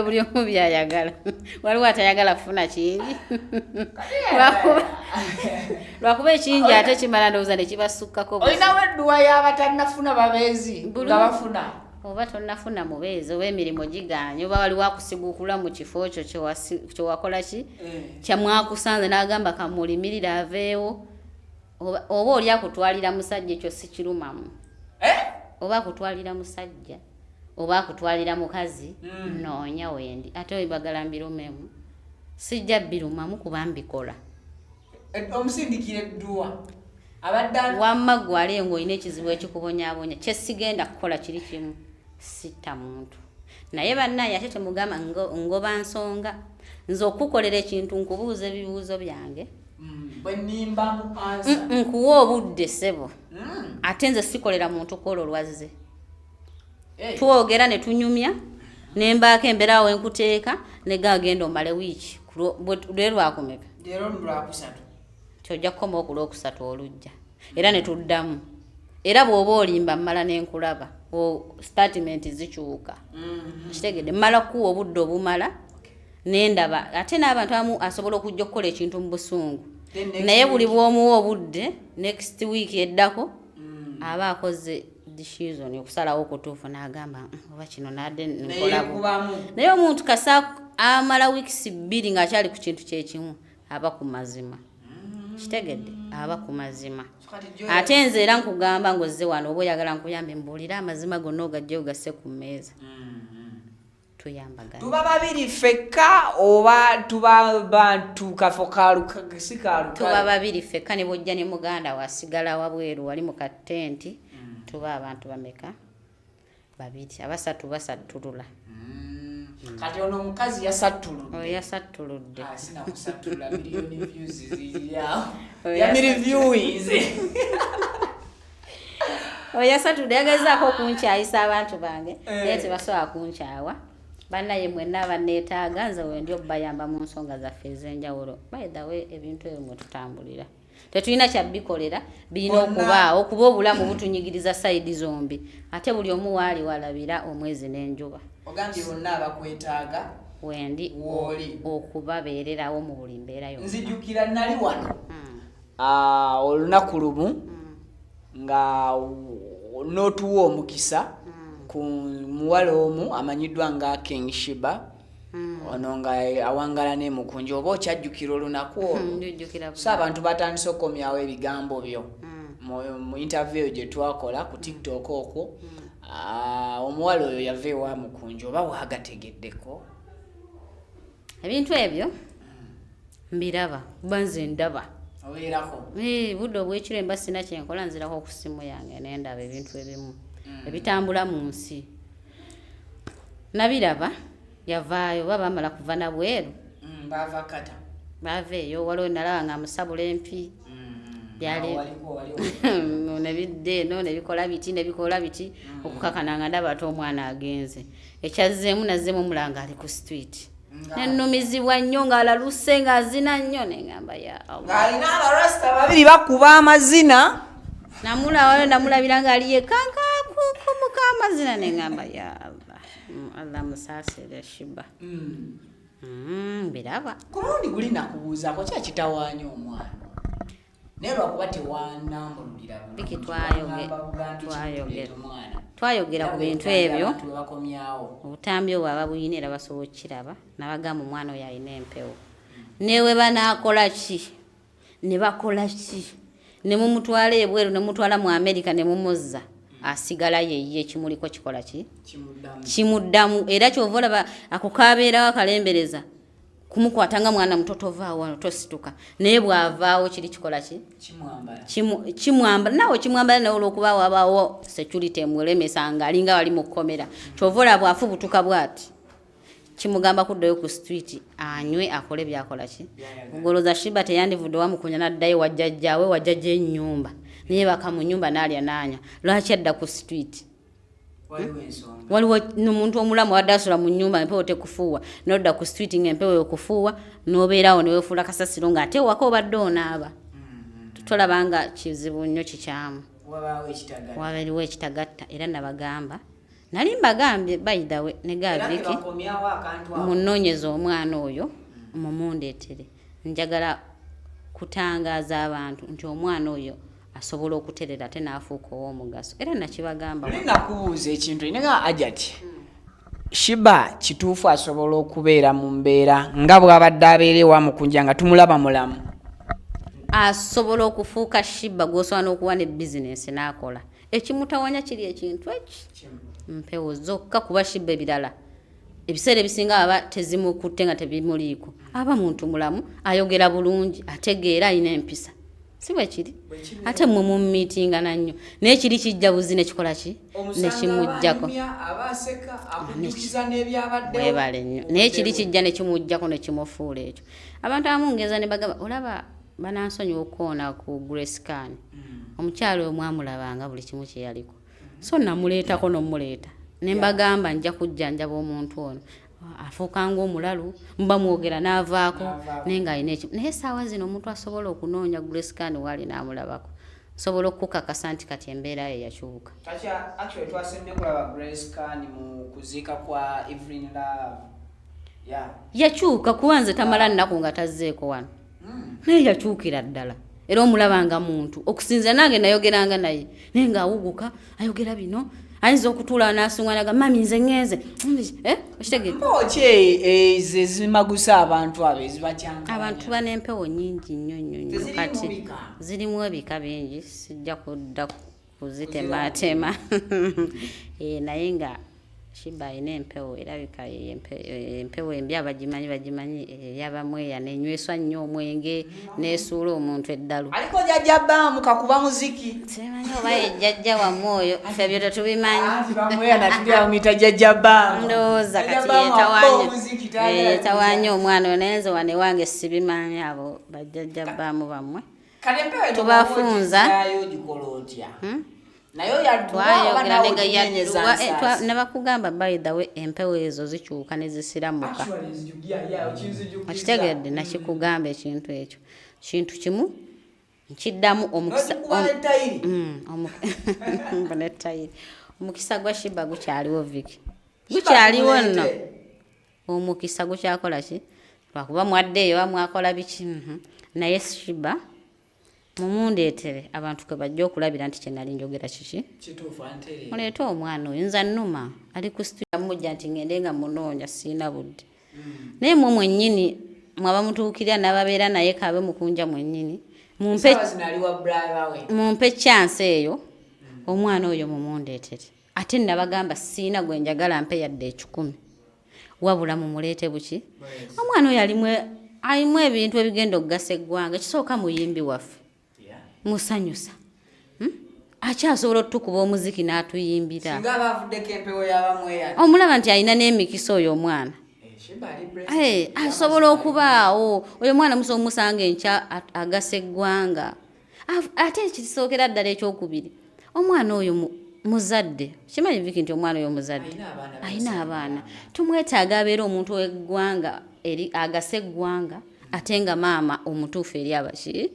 buli omu byayagala waliwo atayagala kufuna kingi lwakuba ekingi ate kimala ndowooza ne kibasukkako olinawo edduwa y'abatannafuna babeezi nga bafuna oba tonnafuna mubeezi oba emirimu giganye oba waliwo akusiguukula mu kifo ekyo kyewakola ki kyamwakusanze n'agamba kamulimirira aveewo oba oli akutwalira musajja ekyo si kirumamu oba akutwalira musajja oba akutwalira mukazi noonya wendi ate webagala mbirumemu sijja birumamu kuba mbikola omusindikira edduwa wamma gwali ng'olina ekizibu ekikubonyaabonya kyesigenda kukola kiri kimu sitta muntu naye bannaye ate temugamba ngoba nsonga nze okukolera ekintu nkubuuza ebibuuzo byange nkuwa obudde ssebo ate nze sikolera muntu kola olwazze twogera ne tunyumya ne mbaako embeerawo enkuteeka ne gagenda omale wiiki lwe lwakumeka kyojja kukoma okulwokusatu olujja era ne tuddamu era bw'oba olimba mmala n'enkulaba statement zikyuka kitegedde mmala kuwa obudde obumala n'endaba ate n'abantu abamu asobola okujja okukola ekintu mu busungu naye buli bw'omuwa obudde next week eddako aba akoze decision okusalawo okutuufu n'agamba oba kino nadde nkolabo naye omuntu kasa amala weeks 2 ng'akyali ku kintu kyekimu aba ku mazima kitegedde aba ku mazima ate nze era nkugamba ng'ozze wano oba oyagala nkuyambe mbuulira amazima gonna ogajje ogasse ku mmeeza tuyambagana tuba babiri fekka oba tuba bantu kafo kaluka tuba babiri fekka ne bojja ne muganda wasigala wabweru wali mu katenti tuba abantu bameka babiri abasatu basatulula kati ono omukazi yasattuludde yasattuludde sina kusattula miliyoni views ziriyawo yamiri viewings yasattuludde yagezaako okunkyayisa abantu bange naye tebasobola kunkyawa bannaye mwenna banneetaaga nze wendi okubayamba mu nsonga zaffe ez'enjawulo by the way ebintu ebyo mwe tutambulira tetulina kyabikolera birina okubaawo kuba obulamu butunyigiriza sayidi zombi ate buli omu waali walabira omwezi n'enjuba ogambye bonna abakwetaaga wendi okubabeererawo mu buli mbeera yonna nzijukira nali wano olunaku lumu nga n'otuwa omukisa ku muwala omu amanyiddwa nga King SHEEBAH ono nga awangala n'emukunji oba okyajjukira olunaku olwo so abantu batandise okukomyawo ebigambo byo mu interview gye twakola ku TikTok okwo omuwala oyo yava ewa mukunji oba waagategeddeko ebintu ebyo mbiraba kuba nze ndaba obeerako budde obwekiro emba sina kyenkola nzirako ku ssimu yange nendaba ebintu ebimu ebitambula mu nsi nabiraba yavaayo baba amala kuva na bweru bava kata baveeyo waliwo nalaba nga amusabula empi byali nebidde no nebikola biti okukakana nga ndaba ate omwana agenze ekyazzeemu nazzeemu omulanga ali ku street nenumizibwa nnyo ng'alaluse ng'azina nnyo neŋŋamba ya ng'alina abarasta babiri bakuba amazina namulabira ng'ali yekanka kumuka amazina neŋŋamba ya Allah musaasire Sheebah biraba ku mulundi guli nakubuuzaako kyakitawaanya omwana naye lwakuba tewanambululira biki twayogera ku bintu ebyo obutambi obwo ababuyina era basobola okukiraba nabagamba omwana oyo alina empewo newe banaakola ki ne bakola ki ne mumutwala ebweru ne mutwala mu America ne mumuzza asigala ye kimuliko kikola ki kimuddamu era kyova olaba ako kabeerawo akalembereza kumukwatanga mwana mutoto vaawo tosituka naye bwavaawo kiri kikola ki kimwamba nawe kimwambala nawe olwokuba wabaawo security emulemesa nga alinga wali mu kkomera kyova olaba bwafubutuka bwati kimugamba kuddayo ku street anywe akole byakola ki ogoloza Sheebah teyandivudde wamukunya naddayo wajjajja ennyumba naye baka mu nyumba naalya naanya lwaki adda ku street waliwo n'omuntu omulamu wadde asula mu nnyumba empewo tekufuuwa nodda ku street ng'empewo yokufuuwa n'obeerawo newefuula kasasiro ng'ate waka obadde onaaba tolabanga kizibu nnyo kikyamu wabaliwo ekitagatta era nabagamba nali mbagambye by the way ne Gaviki munoonyeza omwana oyo mumundeetere njagala kutangaaza abantu nti omwana oyo asobola okuterera ate n'afuuka ow'omugaso era nakibagamba nakubuuza ekintu inega Hajjat Sheebah kituufu asobola okubeera mu mbeera nga bw'abadde abeera ewamukunja nga tumulaba mulamu asobola okufuuka Sheebah gw'osobola n'okuwa ne bizinensi n'akola ekimutawanya kiri ekintu eki mpewo zokka kuba Sheebah ebirala ebiseera ebisinga aba tezimukutte nga tebimuliiko aba muntu mulamu ayogera bulungi ategeera alina empisa si bwe kiri ate mmwe mummiitinga nannyo naye kiri kijja buzi nekikola ki nekimuggyako webale nnyo naye kiri kijja nekimuggyako nekimufuula ekyo abantu amungeeza ne bagamba olaba banansonyiwa okukoona ku Grace omukyalo oyo mwamulabanga buli kimu kye yaliko so namuleetako n'omuleeta ne mbagamba nja kujjanjaba omuntu ono afuuka ng'omulalu mba mwogera n'avaako naye ng'alina ekimu naye essaawa zino omuntu asobola okunoonya Grace waali n'amulabako sobola okukakasa nti kati embeera ye yakyuka yakyuka kuba nze tamala nnaku nga tazzeeko wano naye yakyukira ddala era omulabanga muntu okusinzira nange nayogeranga naye naye ng'awuguka ayogera bino ayinza okutuula n'asuŋŋanaga mami nze ŋŋenze okitegeeza ze zimagusa abantu abo ezibakyanga abantu banempewo nnyingi nnyo kati zirimu ebika bingi sijja kudda kuzitemaatema naye nga Sheebah alina empewo erabika empewo embi bagimanyi eyabamweya nenyweswa nnyo omwenge neesuula omuntu eddalu aliko jjajja baamu kakuba muziki simanyi oba yejjajja wamu oyo ffe byo tetubimanyi bamweya natuliyamuyita jjajja baamu ndowooza kati yetawaanya omwana oyo naye nze wane wange sibimanyi abo bajjajja baamu bamwe tubafunza nebakugamba by the way empewo ezo zikyuka nezisiramuka okitegedde nakikugamba ekintu ekyo kintu kimu nkiddamu omukisa gwa Sheebah gukyaliwo Viki gukyaliwo nno omukisa gukyakola ki lwakuba mwaddeeyo bamwakola biki naye Sheebah mumundeetere abantu kwe bajja okulabira nti kyenali njogera kiki muleete omwana oyo nza nnuma ali ku studio mujja nti ngende nga munoonya siina budde naye mwe mwennyini mwabamutuukirira n'ababeera naye kaabe mukunja mwennyini mumpe chance eyo omwana oyo mumundeetere ate nabagamba siina gwe njagala mpe yadde 10 wabula mumuleete buki omwana oyo alimu ebintu ebigenda okugasa eggwanga kisooka muyimbi waffe musanyusa akyasobola otukuba omuziki n'atuyimbira singa bavuddeko empewo y'abamweya omulaba nti alina n'emikisa oyo omwana asobola okubaawo oyo mwana musobola omusanga enkya agasa eggwanga ate ekisookera ddala ekyokubiri omwana oyo muzadde kimanyi Viki nti omwana oyo muzadde alina abaana tumwetaaga abeera omuntu w'eggwanga eri agasa eggwanga ate nga maama omutuufu eri abaki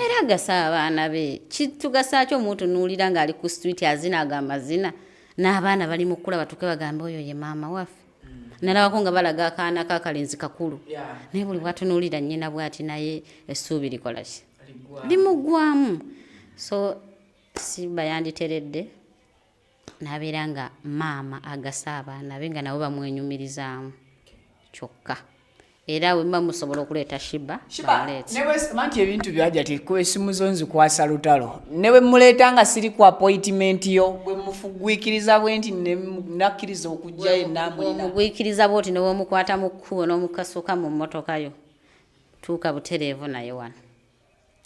era agasa abaana be kitugasa ki omutunuulira ng'ali ku street azinaga amazina n'abaana bali mu kkula batuke bagambe oyo ye maama waffe nalabako nga balaga akaana kakalenzi kakulu naye buli bwatunuulira nnyina bw'ati naye essuubi likola ki limuggwamu so SHEEBAH yanditeredde n'abeera nga maama agasa abaana be nga nabo bamwenyumirizaamu kyokka era wemba musobola okuleeta SHEEBAH manti ebintu byajja tekuba essimu zo nzikwasa lutalo ne bwe muleeta nga siri ku appointment yo bwe mufugwikiriza bwe nti nakkiriza okujjayo namugwikiriza bwoti ne bwomukwata mu kkubo n'omukasuka mu mmotoka yo tuuka butereevu naye wano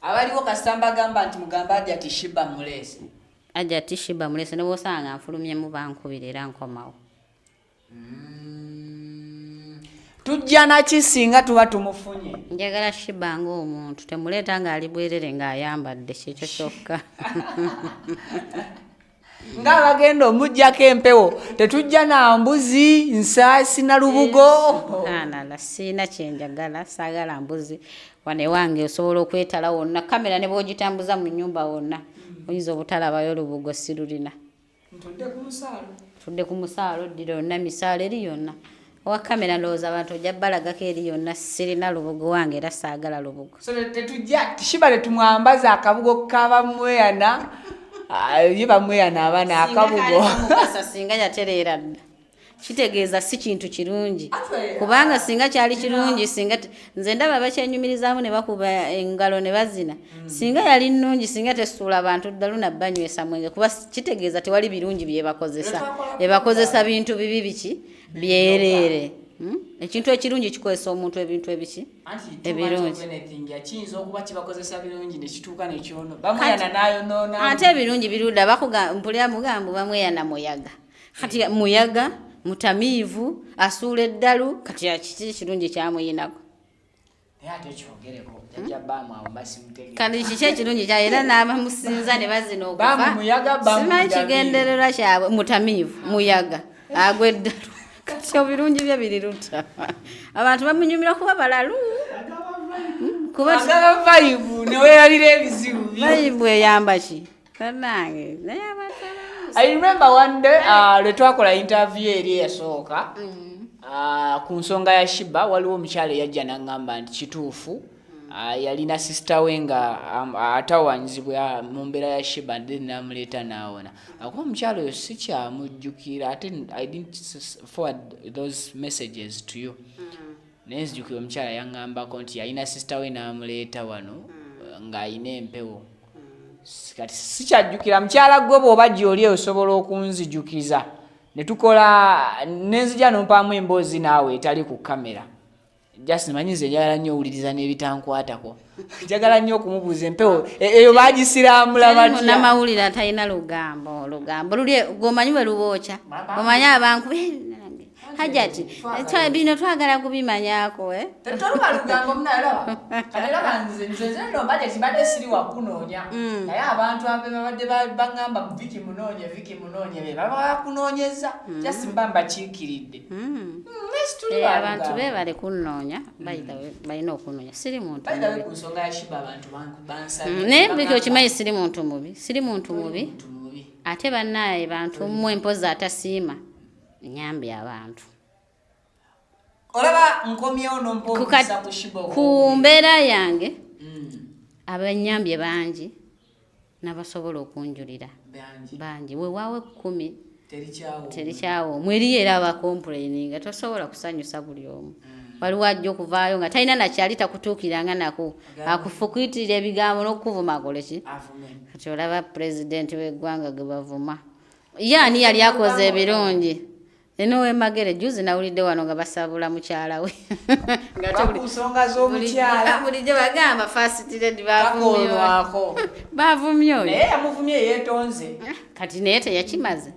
abaliwo kasita mbagamba nti mugamba Hajjat SHEEBAH muleese Hajjat SHEEBAH muleese ne bw'osanga nfulumyemu bankubira era nkomawo tujja naki singa tuba tumufunye njagala SHEEBAH ng'omuntu temuleeta ng'ali bwerere ng'ayambadde kyekyo kyokka ng'abagenda omuggyako empewo tetujja na mbuzi nsaasi na lubugo anala siina kyenjagala saagala mbuzi wane wange osobola okwetala wonna kamera ne bw'ogitambuza mu nnyumba wonna oyinza obutalabayo lubugo sirulina tudde ku musaalo ddira yonna misaalo eri yonna owa kamera ndowooza abantu ojja balagako eri yonna sirina lubugo wange era saagala lubugo tetujja SHEEBAH tetumwambaza akabugo kabamweyana ye bamweyana abaana akabugo singa yatereera dda kitegeeza si kintu kirungi kubanga singa kyali kirungi singa nze ndaba bakyenyumirizaamu ne bakuba engalo ne bazina singa yali nnungi singa tesuula abantu ddaluna banywesa mwenge kuba kitegeeza tewali birungi byebakozesa bintu bibi biki byereere ekintu ekirungi kikozesa omuntu ebintu ebiki ebirungi ate ebirungi birudda mpulira mugambo bamweyana muyaga kati muyaga mutamiivu asuula eddalu kati kiki kirungi kyamuyinako kati kiki ekirungi kya era n'abamusinza ne bazina okuva simanyi kigendererwa kyabwe mutamiivu muyaga agwa eddalu kati ebirungi bye biriruta abantu bamunyumira kuba balalu agaba vayibu neweyalira ebizibu vayibu eyamba ki kanange naye abantu I remember one day lwe twakola interview eri eyasooka ku nsonga ya SHEEBAH waliwo omukyala eyajja n'aŋŋamba nti kituufu yalina sister we nga atawanyizibwa mu mbeera ya SHEEBAH then namuleeta n'awona akuba omukyala oyo sikyamujjukira ate I didn't forward those messages to you naye nzijukira omukyala yaŋŋambako nti yalina sister we n'amuleeta wano ng'ayina empewo kati sikyajjukira mukyala gwe bw'oba gy'oli osobola okunzijukiza ne tukola nenzija nompaamu emboozi naawe etali ku kamera just manyi nze njagala nnyo owuliriza n'ebitankwatako njagala nnyo okumubuuza empewo eyo baagisiramula batya namawulire atalina lugambo luli gwomanyi bwe lubookya omanyi abantu Hajjat bino twagala kubimanyako tetoluba lugambo munalaba kalera nze no budget badde siri wakunoonya naye abantu ababadde baŋŋamba Viki munoonye be baba kunoonyeza just mba mbakiikiridde abantu bebale kunoonya balina okunoonya siri muntu ku nsonga ya SHEEBAH abantu bansabye naye Viki okimanyi siri muntu mubi ate bannaaye bantu mmwe mpozi atasiima nyambye abantu olaba nkomyewo nompomisa ku SHEEBAH ku mbeera yange abanyambye bangi nabasobola okunjulira bangi wewaawe 10 terikyawo mweriyo era abakomplaininga tosobola kusanyusa buli omu waliwo ajja okuvaayo nga talina nakyali takutuukiranga nako akufukiitirira ebigambo n'okukuvuma koleki kati olaba pulezidenti w'eggwanga gwe bavuma ye ani yali akoze ebirungi eno magere juzi nawulidde wano nga basabula mukyala we kusonga z'omukyala bulijjo bagamba first lady bakolwako bavumye oyo naye yamuvumye yeetonze kati naye teyakimaze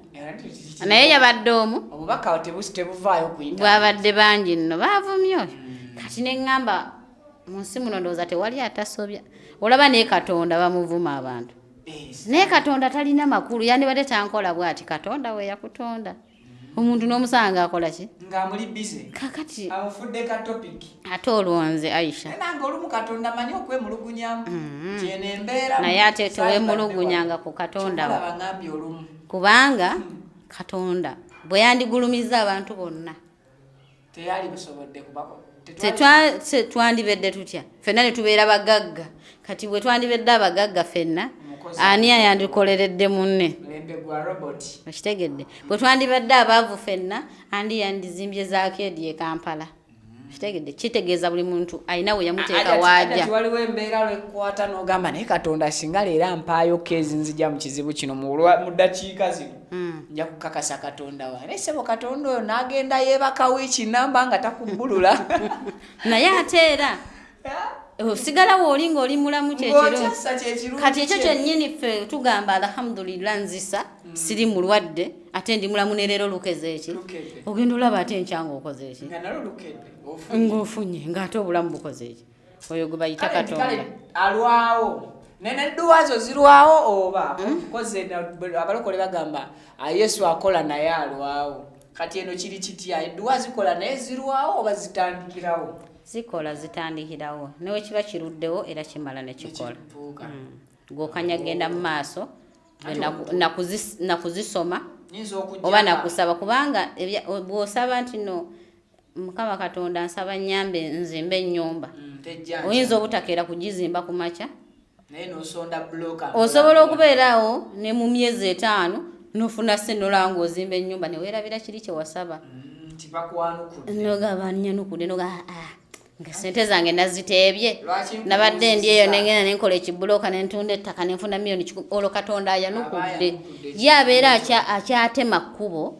naye yabadde omu obubaka tebuvaayo ku internet bwabadde bangi nno bavumye oyo kati neŋŋamba mu nsi muno ndowooza tewali atasobya olaba naye katonda bamuvuma abantu naye katonda talina makulu yandibadde tankola bw'ati katonda we yakutonda omuntu n'omusanga akola ki ng'amuli bize kakati amufudde ka topic ate olwonze Aisha nange olumu katonda manyi okwemulugunyamu kyeno embeera naye ate tewemulugunyanga ku katonda we bangambye olumu kubanga katonda bwe yandigulumiza abantu bonna teyali busobodde kubako twandibedde tutya ffenna ne tubeera bagagga kati bwe twandibedde abagagga ffenna ani yandikoleredde munne okitegedde bwe twandibadde abaavu ffenna andi yandizimbye zaakedi e Kampala kitegedde kitegeeza buli muntu alina we yamuteeka waajja waliwo embeera lwekwata n'ogamba naye katonda singa leero mpaayo keezi nzija mu kizibu kino mu ddakiika zino nja kukakasa katonda wa naye sebo katonda oyo n'agenda yeebaka wiiki namba nga takubbulula naye ate era osigalawo oli ng'oli mulamu kyekiro kati ekyo kyennyini ffe tugamba alhamdulillah nzisa siri mulwadde ate ndi mulamu ne leero lukeze eki ogenda olaba ate enkyanga okoze eki ng'ofunye ng'ate obulamu bukoze eki oyo gwe bayita katonda alwawo nedduwazo zirwawo oba koze abalokole bagamba Yesu akola naye alwawo kati eno kiri kitya edduwa zikola naye zirwawo oba zitandikirawo zikola zitandikirawo newe kiba kiruddewo era kimala ne kikola gokanya genda mu maaso nakuzisoma oba nakusaba kubanga bw'osaba nti no Mukama Katonda nsaba nyambe nzimbe ennyumba oyinza obutakeera kugizimba ku makya osobola okubeerawo ne mu myezi 5 nofuna ssenolanga ozimba ennyumba neweerabira kiri kye wasaba nogabannyanukudde nga sente zange naziteebye nabadde ndi eyo nengenda nenkola ekibuloka nentunda ettaka nenfuna miliyoni olwo Katonda ayanukudde ye abeera akyatema kkubo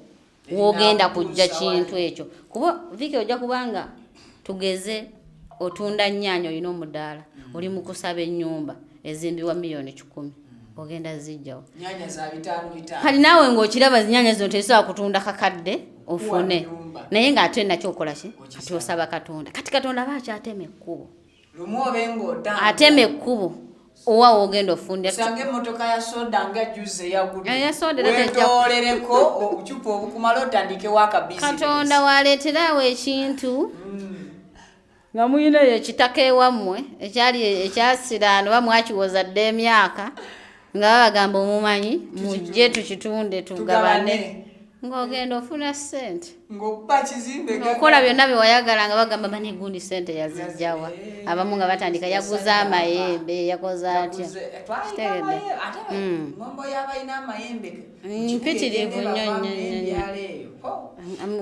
wogenda kujja kintu ekyo kuba viki ojja kubanga tugeze otunda nnyaanya olina omudaala oli mu kusaba ennyumba ezimbibwa miliyoni 10 ogenda zijjawo kali naawe ng'okiraba zinyaanya zino tezisobola kutunda kakadde ofune naye ng'ate nakyo okola ki kati osaba Katonda kati Katonda aba akyatema ekkubo atema ekkubo owa wogenda ofunda sange emmotoka ya soda nga juze yagudwetolereko obucupa obukumala otandikewo akabizinesi Katonda waleeterawo ekintu nga muyina eyo ekitaka ewammwe ekyasiraano bamwakiwoza dde emyaka nga babagamba omumanyi mujje tukitunde tugabane ng'ogenda ofuna ssente okola byonna bye wayagala nga bagamba banegundi ssente yazijjawa abamu nga batandika yaguze amayembe yakoze atya kitegedde mpitirivu nnyo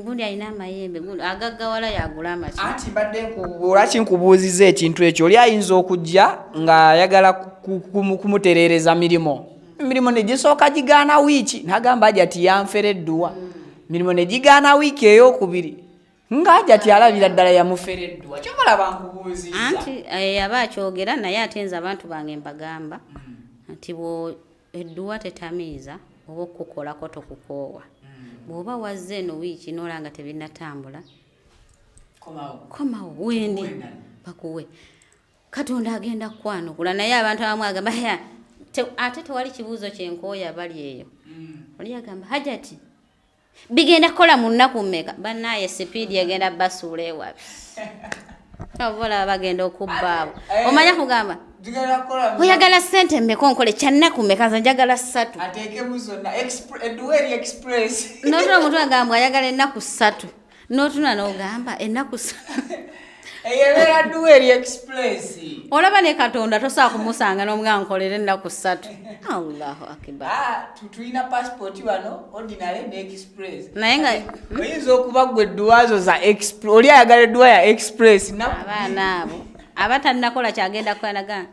gundi alina amayembe agaggawala yagula amaki anti mbadde lwaki nkubuuziza ekintu ekyo oli ayinza okujja ng'ayagala kumutereereza mirimu negisooka gigaana wiiki nagamba Hajjat yanfereddwa mirimu negigaana wiiki ey'okubiri nga Hajjat alabira ddala yamufereddwa kyomulaba nkubuuziza anti aba akyogera naye ate nze abantu bange mbagamba nti edduwa tetamiiza oba okukolako tokukoowa bw'oba wazze eno wiiki n'olanga tebinnatambula komawo wendi bakuwe Katonda agenda kukwanukula naye abantu abamu agamba ate tewali kibuuzo kyenkooya bali eyo oli agamba Hajjat bigenda kukola mu nnaku mmeka bannaye sipiidi egenda basuula ewabi obola bagenda okubbaawo omanya kugamba oyagala ssente mmeka onkole kyannaku mmeka nze njagala 3 notuna omuntu agamba ayagala ennaku 3 notuna n'ogamba ennaku 3 eyebera Dueri Express olaba ne Katonda tosobola kumusanga n'omugamba nkolera ennaku 3 Allahu Akbar tulina passport wano ordinary ne express naye nga oyinza okuba gwe edduwazo za express oli ayagala edduwa ya express abaana abo abatalinakola kyagenda kwanaga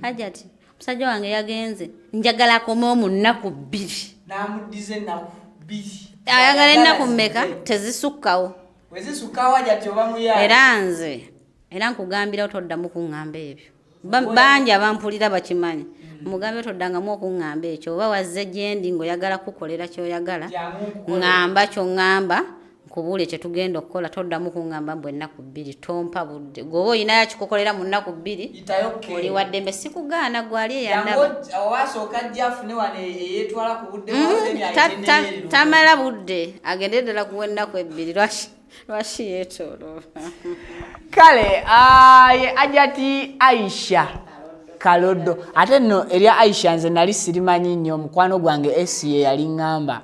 Hajjat musajja wange yagenze njagala akoma mu nnaku 2 n'amuddize ennaku 2 ayagala ennaku mmeka tezisukkawo wezisukkawo Hajjat oba muyaala era nze era nkugambira toddamu kuŋŋamba ebyo bangi abampulira bakimanyi mugambe toddangamu okuŋŋamba ekyo oba wazze gyendi ng'oyagala kukolera kyoyagala ŋŋamba kyoŋŋamba nkubuule kye tugenda okukola toddamu kuŋŋamba mbwe ennaku 2 tompa budde gwoba oyina yakikukolera mu nnaku 2 oli wadde mbe sikugaana gwali eyandaba tamala budde agende ddala kuwa ennaku 2 lwaki yeetooloola kale Hajjat Aisha Kalodo ate nno erya Aisha nze nali sirimanyi nnyo mukwano gwange SE yali ŋŋamba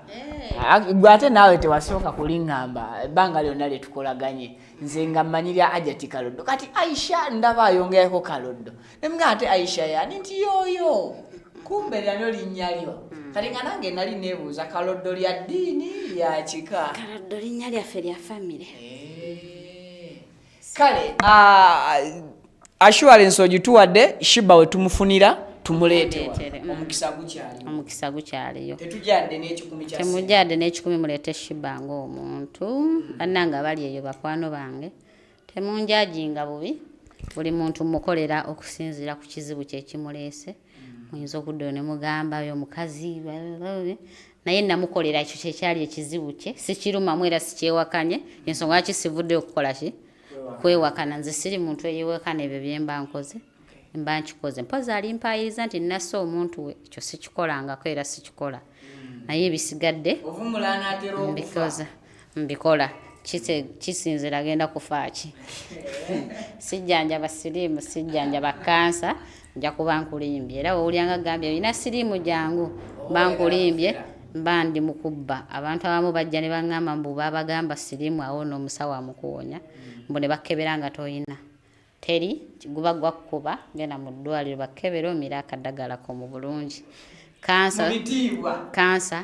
gwe ate naawe tewasooka kuliŋŋamba ebbanga lyonna lyetukolaganye nze nga mmanyi lya Hajjat Kalodo kati Aisha ndaba ayongerako Kalodo nemuga ate Aisha yani nti yooyo kumbe lyano linnya lyo kati nga nange nali neebuuza Kalodo lya ddiini lya kika Kalodo linnya lyaffe lya famire kale assurance ogituwadde SHEEBAH we tumufunira tumuleetewa omukisa gukyaliyo tetujadde n'ekikumi kya temujadde n'ekikumi muleete SHEEBAH ng'omuntu bannanga bali eyo bakwano bange temunjajinga bubi buli muntu mukolera okusinziira ku kizibu kye kimuleese muyinza okuddayo ne mugamba yo mukazi naye namukolera ekyo kyekyali ekizibu kye sikirumamu era sikyewakanye ensonga lwaki sivuddeyo okukola ki kwewakana nze siri muntu eyewakana ebyo byemba nkoze mba nkikoze mpozi alimpayiriza nti nnasse omuntu we ekyo sikikolangako era sikikola naye ebisigadde mbikola kisinzira agenda kufaaki sijjanjaba siriimu sijjanjaba kansa nja kuba nkulimbye era owulyanga gambye olina siriimu jangu mba nkulimbye mba ndi mukubba abantu abamu bajja ne baŋŋamba mbu babagamba siriimu awo n'omusawo amukuwonya mbu ne bakkebera nga toyina teri guba gwakkuba genda mu ddwaliro bakkebera omira akaddagalako mu bulungi kansa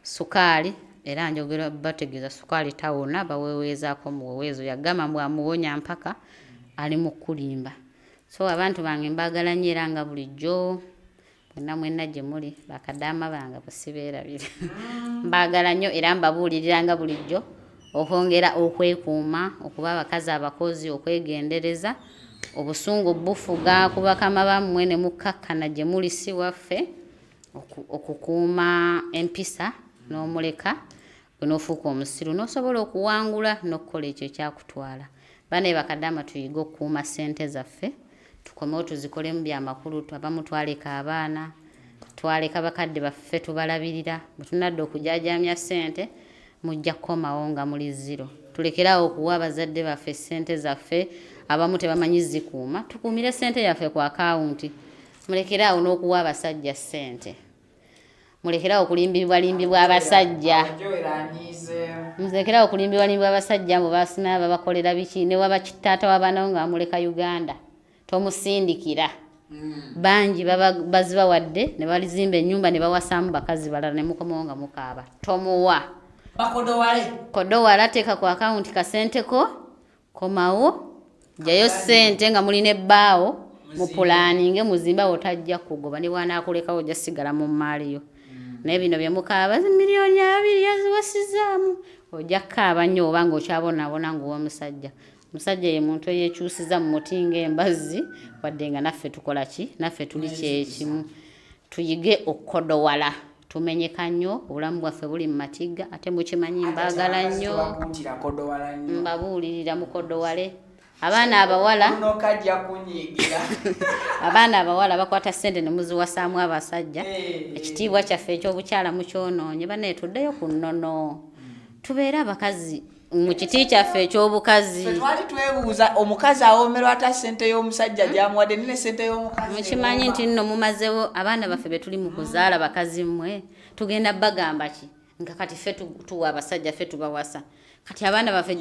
sukaali era njogera bategeeza sukaali tawona baweweezaako muweweezo yagamba mbu amuwonya mpaka ali mu kulimba so abantu bange mbaagala nnyo era nga bulijjo mwenna gye muli bakadaama bange busibeerabire mbaagala nnyo era mbabuulirira nga bulijjo okwongera okwekuuma okuba abakazi abakozi okwegendereza obusungu bufuga ku bakama bammwe ne mukkakkana gye muli si waffe okukuuma empisa n'omuleka bwe n'ofuuka omusiru n'osobola okuwangula n'okukola ekyo kyakutwala banaye bakadaama tuyiga okukuuma ssente zaffe tukomewo tuzikolemu byamakulu abamu twaleka abaana twaleka bakadde baffe tubalabirira bwe tunadde okujaajamya ssente mujja kukomawo nga muli zero tulekerawo okuwa abazadde baffe ssente zaffe abamu tebamanyi zikuuma tukuumire ssente yaffe ku akawunti mulekerawo n'okuwa abasajja ssente mulekerawo okulimbibwalimbibwa abasajja mulekerawo okulimbibwalimbibwa abasajja mbu basina babakolera biki ne waba kitaata wabanawo nga bamuleka Uganda tomusindikira bangi bazibawadde ne balizimba ennyumba ne bawasaamu bakazi balala ne mukomawo nga mukaaba tomuwa kodowala teeka ku akawunti kasenteko komawo jayo ssente nga mulina ebbaawo mu pulaaninge muzimbawo tajja kugoba ne bwanaakulekawo ojja sigala mu maaliyo naye bino bye mukaaba miliyoni 2 yaziwasizaamu ojja kukaaba nnyo oba ng'okyabonaabona ng'owomusajja musajja ye muntu eyekyusiza mu muti ng'embazzi wadde nga naffe tukola ki naffe tuli kyekimu tuyige okukodowala tumenyeka nnyo obulamu bwaffe buli mu matigga ate mukimanyi mbaagala nnyo mbabuulirira mukodowale abaana abawala bakwata ssente ne muziwasaamu abasajja ekitiibwa kyaffe ekyobukyala mukyonoonye banaye tuddeyo ku nnono tubeere abakazi mu kiti kyaffe ekyobukazi twali twebuuza omukazi awoomerwa ata ssente y'omusajja gyamuwadde nene ssente y'omukazi mukimanyi nti nno mumazewo abaana baffe be tuli mu kuzaala bakazi mmwe tugenda bagamba ki nga kati ffe tuwa abasajja ffe tubawasa kati abaana baffe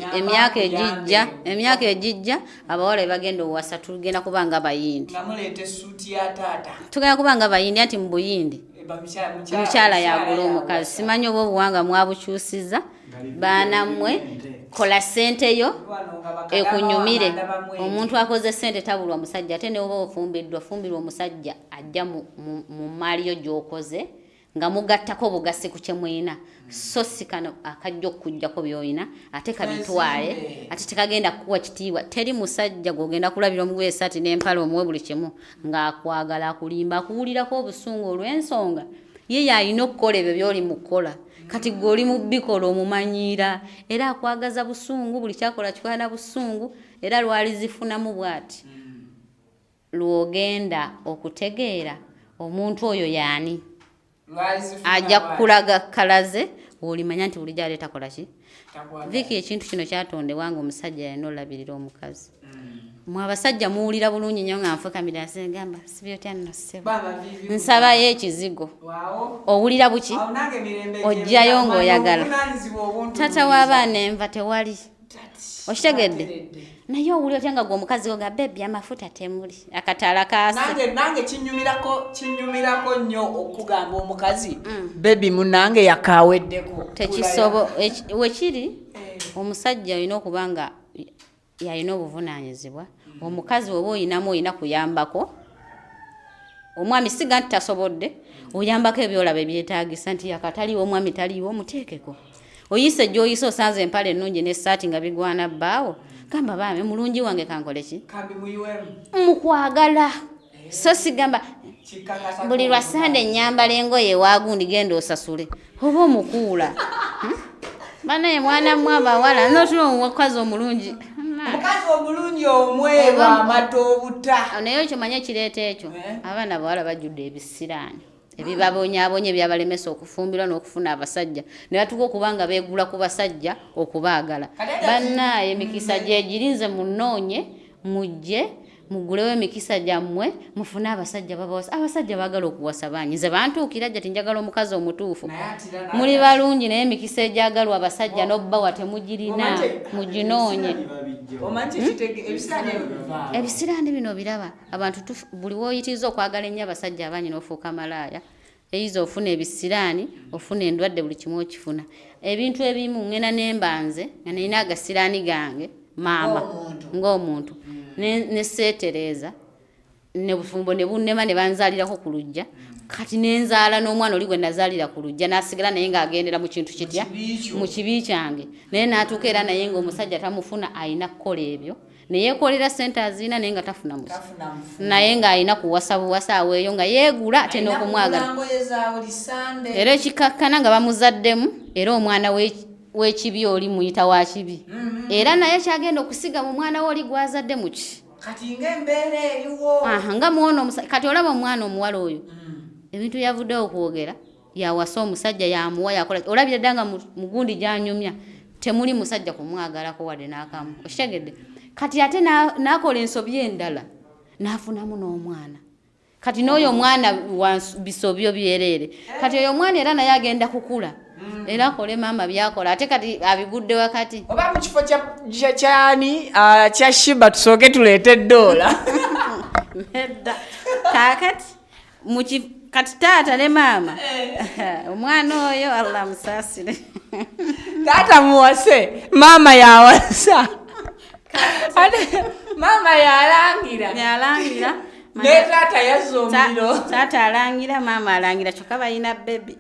emyaka egijja abawala bagenda owasa tugenda kubanga bayindi tugenda kubanga bayindi anti mu buyindi omukyala yagula omukazi simanyi oba obuwanga mwabukyusiza baana mmwe kola ssente yo ekunyumire omuntu akoze ssente tabulwa musajja ate neoba ofumbiddwa fumbirwa omusajja ajja mu maali yo gy'okoze nga mugattako bugasi ku kyemwina so si kano akajja okujjako by'olina ate kabitwale ate tekagenda kuwa kitiibwa teri musajja gw'ogenda kulabira omuguwa esaati n'empale omuwe buli kimu ng'akwagala akulimba akuwulirako obusungu olw'ensonga ye yalina okukola ebyo by'oli mu kukola kati gwe oli mu bikola omumanyiira era akwagaza busungu buli kyakola kikola na busungu era lwali zifunamu bw'ati lw'ogenda okutegeera omuntu oyo yaani ajja kukulaga kalaze olimanya nti bulijjo aleeta kola ki Viki ekintu kino kyatondebwa nga omusajja yalina olabirira omukazi mwe abasajja muwulira bulungi nnyo nga nfukamira gamba sibyotya nno ssebo nsabayo ekizigo owulira buki ojjayo ng'oyagala tata w'abaana enva tewali okitegedde naye owulira otya nga gwe omukazi wo nga bebi amafuta temuli akataala kaase nange kinyumirako nnyo okugamba omukazi bebi munange yakaweddeko tekisobo wekiri omusajja olina okuba nga yalina obuvunaanyizibwa omukazi oba olina kuyambako omwami siga nti tasobodde oyambako ebyolaba ebyetaagisa nti yakataliwo omwami taliwo omuteekeko oyise gy'oyise osanze empale ennungi n'essaati nga bigwana bbaawo gamba baame mulungi wange kankole ki mukwagala so sigamba buli lwasande ennyambala engoye ewaagundi genda osasule oba omukuula banaye mwana mwe abawala notula omukazi omulungi omukazi omulungi omwewa amata obuta naye okimanye kireeta ekyo abaana bawala bajjudde ebisiraani ebibabonyaabonye ebyabalemesa okufumbirwa n'okufuna abasajja ne batuuka okuba nga beegula ku basajja okubaagala bannaaye emikisa gyegirinze munoonye mujje mugulewo emikisa gyammwe mufune abasajja babawasa abasajja baagala okuwasa bangi nze bantuukira jja tinjagala omukazi omutuufu muli balungi naye emikisa egyagalwa abasajja n'obbawa temugirina muginoonye ebisiraani bino biraba abantu buli woyitiriza okwagala ennyo abasajja abangi n'ofuuka malaaya eyiza ofuna ebisiraani ofuna endwadde buli kimu okifuna ebintu ebimu ngena n'embanze nga nalina agasiraani gange maama ng'omuntu neseetereeza ne bufumbo ne bunnema ne banzaalirako ku lujja kati nenzaala n'omwana oli gwe nazaalira ku lujja n'asigala naye ng'agendera mu kintu kitya mu kibi kyange naye n'atuuka era naye ng'omusajja tamufuna alina kukola ebyo neyeekolera ssente azina naye nga tafuna musa naye ng'alina kuwasa buwasa aweeyo nga yeegula ate n'okumwagala era ekikakkana nga bamuzaddemu era omwana w'ekibi oli muyita wa kibi era naye kyagenda okusiga mu mwana we oli gwazadde muki kati ng'embeera eriwo nga muwono kati olaba omwana omuwala oyo ebintu yavuddewo okwogera yawasa omusajja yamuwa yakola olabira dda nga mugundi gyanyumya temuli musajja kumwagalako wadde n'akamu okitegedde kati ate n'akola ensobi endala n'afunamu n'omwana kati n'oyo omwana wa bisobyo byereere kati oyo omwana era naye agenda kukula era akole maama byakola ate kati abigudde wakati oba mu kifo kyani kya Shiba tusooke tuleete ddoola nedda kakati kati taata ne maama omwana oyo Allah musaasire taata muwase maama yawasa maama yalangira ne taata yazza omuliro taata alangira maama alangira kyokka balina bebi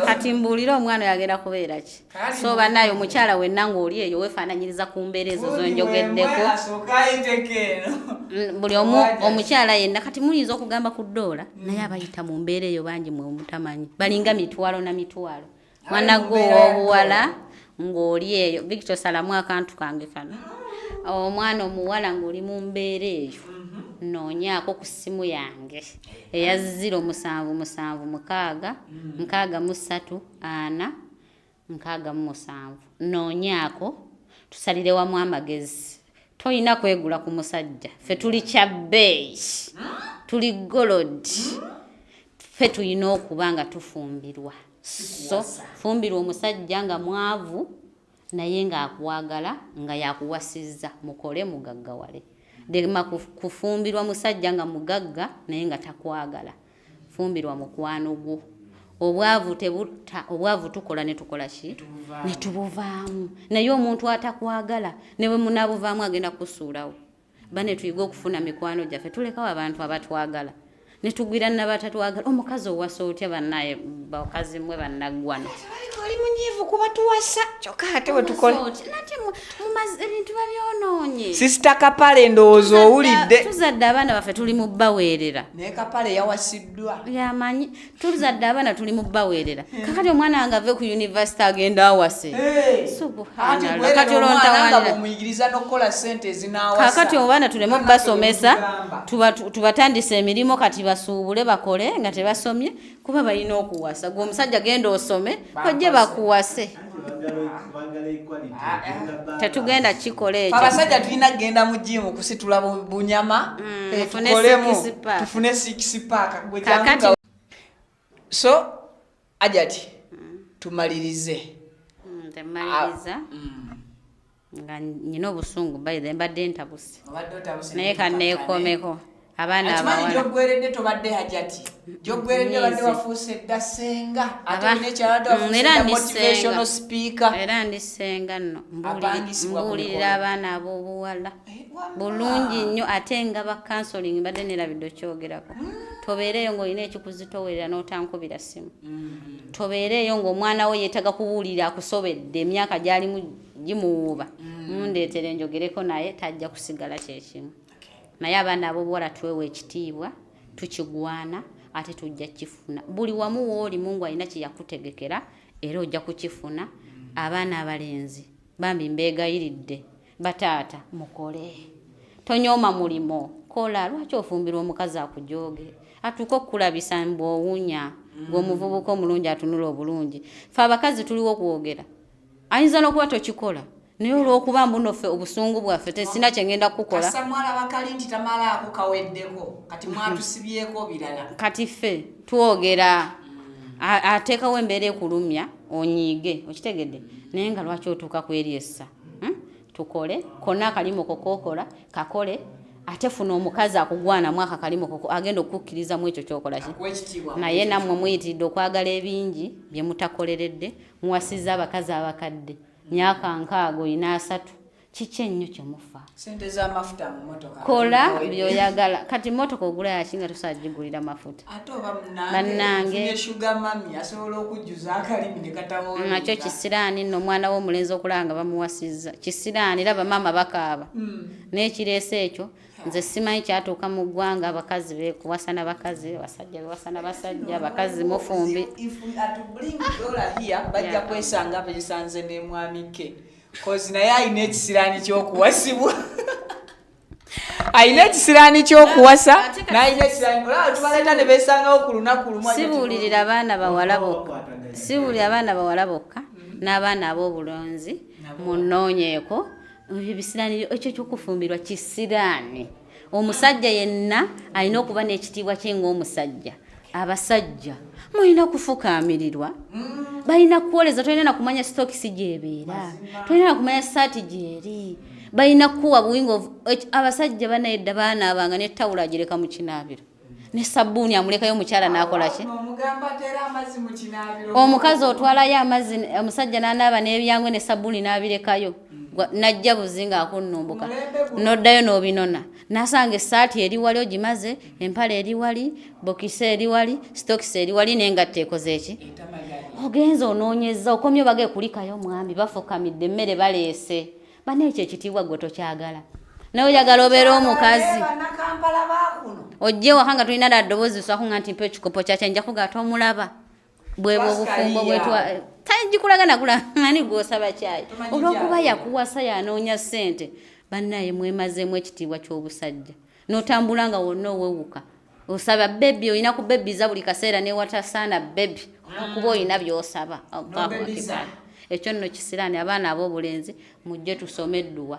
kati mbuulira omwana yagenda kubeera ki so banaye omukyala wenna ng'oli eyo weefaananyiriza ku mbeera ezo zonjogeddeko buli omukyala yenna kati muyinza okugamba ku ddoola naye abayita mu mbeera eyo bangi mwe mutamanyi balinga mitwalo na mitwalo mwana gwe ow'obuwala ng'oli eyo Victor salamu akantu kange kano omwana omuwala ng'oli mu mbeera eyo noonyaako ku ssimu yange eya 07763 noonyaako tusalire wamu amagezi toyina kwegula ku musajja ffe tuli kyabbeeyi tuli golodi ffe tulina okuba nga tufumbirwa so fumbirwa omusajja nga mwavu naye ng'akwagala nga yakuwasizza mukole mugaggawale dema kufumbirwa musajja nga mugagga naye nga takwagala fumbirwa mukwano gwo obwavu tukola ne tukola ki ne tubuvaamu naye omuntu atakwagala ne bwe munabuvaamu agenda kusuulawo bane tuyiga okufuna mikwano gyaffe tulekawo abantu abatwagala netugwira nabatatwagala omukazi owasa otya bannaye bakazi mwe bannaggwano oli munyiivu kuba tuwasa kyokka ate we tukola nate ebintu babyonoonye sisita kapale ndowooza owulidde tuzadde abaana baffe tuli mu bbaweerera naye kapale yawasiddwa yamanyi tuzadde abaana tuli mu bbaweerera kakati omwana wange ave ku yunivasite agenda awase subhanallah kati olontawanira omuyigiriza n'okukola ssente ezinawasa kakati obaana tuleme basomesa tubatandise emirimu kati basuubule bakole nga tebasomye kuba balina okuwasa gwe omusajja genda osome ojje bakuwase tetugenda kikola ekyo abasajja tulina kgenda mu jimu kusitula bunyama tufune six-pack so Hajjat tumalirize temaliriza nga nyina obusungu bayire mbadde ntabuse naye kaneekomeko abaana abawala jogweredde tobadde Hajjat jogweredde badde wafuuse dda senga ate nekyalwadde wafuuse motivational speaker era ndisenga nno mbuulirira abaana ab'obuwala bulungi nnyo ate nga ba counseling mbadde nerabidde okyogerako tobeereyo ng'olina ekikuzitowerera n'otankubira simu tobeereyo ng'omwana we yeetaga kubuulira akusobedde emyaka gy'alimu gimuwuuba mundeetere njogereko naye tajja kusigala kyekimu naye abaana ab'obuwala tuweewa ekitiibwa tukigwana ate tujja kifuna buli wamu wooli mungu alina kyeyakutegekera era ojja kukifuna abaana abalenzi bambi mbeegayiridde bataata mukole tonyooma mulimo kola lwaki ofumbirwa omukazi akujooge atuuka okukulabisa mbw'owunya ng'omuvubuka omulungi atunula obulungi fe abakazi tuliwo okwogera ayinza n'okuba tokikola naye olw'okuba mbunofe obusungu bwaffe tesina kyengenda kukola kasamwala bakali nti tamalaako kaweddeko kati mwatusibyeko birala kati ffe twogera ateekawo embeera ekulumya onyiige okitegedde naye nga lwaki otuuka ku eryessa tukole konna akalimo kokokola kakole ate funa omukazi akugwanamu akakalimo koko agenda okukkiriza mu ekyo kyokola ki naye nammwe muyitiridde okwagala ebingi bye mutakoleredde muwasizza abakazi abakadde myaka nkaago 3 kiki ennyo kyemufa sente z'amafuta mu motoka kola byoyagala kati motoka ogula yakinga tusajigulira mafuta ate oba bannange sugar mami asobola okujjuza akalimi ne katawola nakyo kisiraani nno omwana w'omulenzi okulanga bamuwasizza kisiraani laba mama bakaaba n'ekireese ekyo nze simanyi kyatuuka mu ggwanga abakazi bekuwasana bakazi basajja bewasana basajja bakazi mufumbi bajja kwesanga besanze nemwamike kozi naye alina ekisiraani ky'okuwasibwa alina ekisiraani ky'okuwasa n'alina ekisiraani tubaleeta ne beesangawo ku lunaku lumu sibuulirira abaana bawala bokka sibuulira abaana bawala bokka n'abaana ab'obulonzi munoonyeeko ebisiraani ekyo ky'okufumbirwa kisiraani omusajja yenna alina okuba n'ekitiibwa kye ng'omusajja abasajja mulina kufukaamirirwa balina kuwoleza tolina na kumanya stokisi gyebeera tolina na kumanya saati gyeri balina kuwa buwingo abasajja banayedda baanaabanga netawula agireka mu kinaabiro ne sabbuuni amulekayo omukyala n'akola ki omukazi otwalayo amazzi omusajja n'anaaba n'ebyangwe ne sabbuuni n'abirekayo najja buzinga akunnumbuka noddayo n'obinona nasanga essaati eri wali ogimaze empale eri wali bokisi eri wali stokisi eri wali n'engatta ekoze eki ogenza onoonyeza okomye bage kulikayo mwami bafukamidde emmere baleese banekyo ekitiibwa gwe tokyagala naye oyagala obeera omukazi ojje waka nga tulina dda ddoboozi swakunga nti mpa ekikopo kyakye nja kugata omulaba bwebwe obufumbo bwetwa tagikulaga nakula ani gwosaba kyayi olw'okuba yakuwasa yanoonya ssente bannaye mwemazeemu ekitiibwa ky'obusajja n'otambula nga wonna owewuka osaba bebi olina kubebbiza buli kaseera newatasaana bebi olw'okuba olina by'osaba ekyo nno kisiraani abaana ab'obulenzi mujje tusome edduwa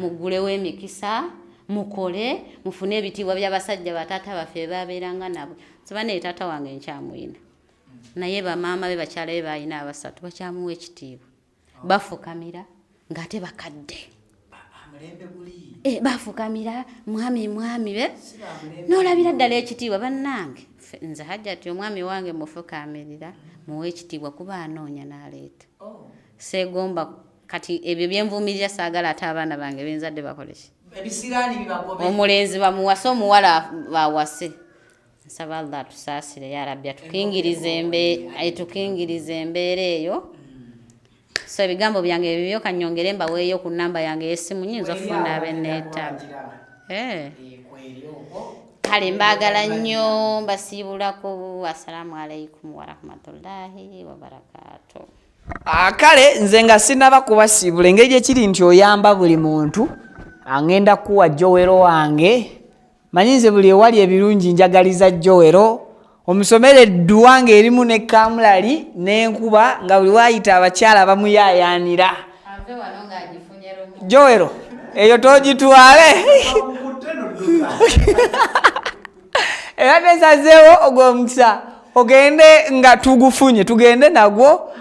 mugulewo emikisa mukole mufune ebitiibwa by'abasajja bataata baffe babeeranga nabo soba naye taata wange nkyamuyina naye bamaama be bakyala be balina abasatu bakyamuwa ekitiibwa bafukamira ng'ate bakadde bafukamira mwami be n'olabira ddala ekitiibwa bannange nze Hajjat omwami wange mufukamirira muwe ekitiibwa kuba anoonya n'aleeta seegomba kati ebyo byenvumirira saagala ate abaana bange benzadde bakole ki omulenzi bamuwase omuwala bawase nsaba Allah tusaasire ya Rabbi tukingirize embeera eyo. So ebigambo byange ebyo kanyongere mbaweeyo ku namba yange y'essimu nyinza ofuna abeneetaaga. Kale mbagala nnyo mbasiibulako. Assalamu alaikum warahmatullahi wabarakatuh. Kale nze nga sinaba kubasiibula engeri gyekiri nti oyamba buli muntu angenda kuwa Jowero wange. Manyi nze buli ewali ebirungi njagaliza Jowero. Omusomere edduwa ng'erimu ne kamulali n'enkuba nga buli waayita abakyala bamuyaayaanira. Jowero eyo togitwale. Era nesazeewo ogw'omukisa ogende nga tugufunye tugende nagwo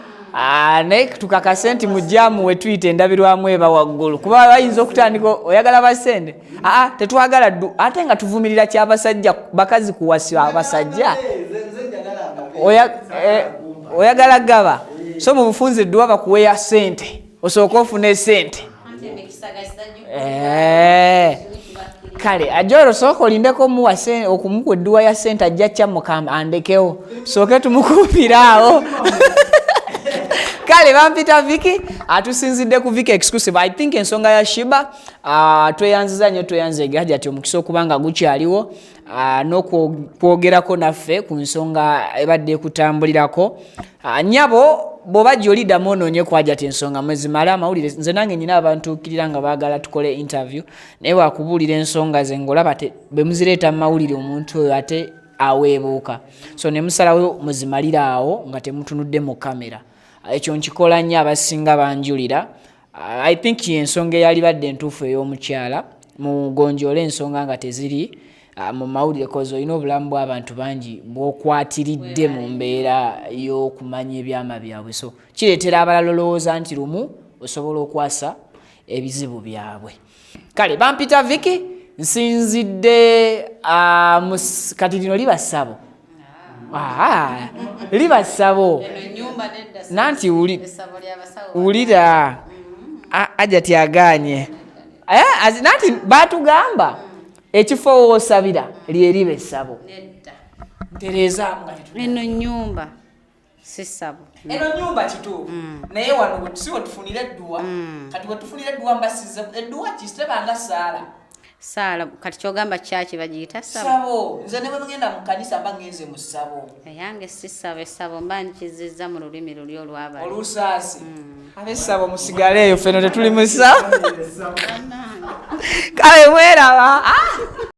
ne tukakase nti mujjamu we tuyita endabirwamu eba waggulu kuba bayinza okutandika oyagala basende tetwagala ddu ate nga tuvumirira kyabasajja bakazi kuwasi abasajja oyagala gaba so mu bufunze edduwa bakuweya sente osooka ofune sente. Kale Jowero sooka olindeko muwase okumuwa edduwa ya sente ajja kyamukamba andekewo sooke tumukuupiraawo. Kale bampita Vicky atusinzidde ku Vicky exclusive. I think ensonga ya SHEEBAH tweyanziza nnyo tweyanzege Hajjat omukisa okubanga gukyaliwo n'okwogerako naffe ku nsonga ebadde ekutambulirako. Nnyabo bw'oba gy'oliddamu onoonye ku Hajjat ensonga mwezimala amawulire nze nange nyina abantuukirira nga baagala tukole interview naye wakubuulira ensonga ze ng'olaba bwe muzireeta mu mawulire omuntu oyo ate aweebuuka so ne musalawo muzimalire awo nga temutunudde mu kamera. Ekyo nkikola nnyo abasinga banjulira. I think ensonga eyali badde entuufu ey'omukyala mugonjole ensonga nga teziri mu mawulire kozi olina obulamu bw'abantu bangi bw'okwatiridde mu mbeera y'okumanya ebyama byabwe so kireetera abalala olowooza nti lumu osobola okwasa ebizibu byabwe. Kale bampita Vicky nsinzidde kati lino liba ssabo. Liba ssabo nanti wulira Hajjat agaanye nanti batugamba ekifo woosabira lyeriba essabo. Eno nnyumba si ssabo. Eno nnyumba kituufu naye wano si wetufunira edduwa kati wetufunira edduwa mbasiza edduwa kisitebanga saala kati kyogamba kyaki bagiyita ssabo. Nze ne bwe mugenda mu kanisa mba ngenze mu ssabo. Eyange si ssabo essabo mba nkizizza mu lulimi luli olwabali olusaasi ab'essabo musigale eyo ffeno tetuli mu ssabo. Kale mweraba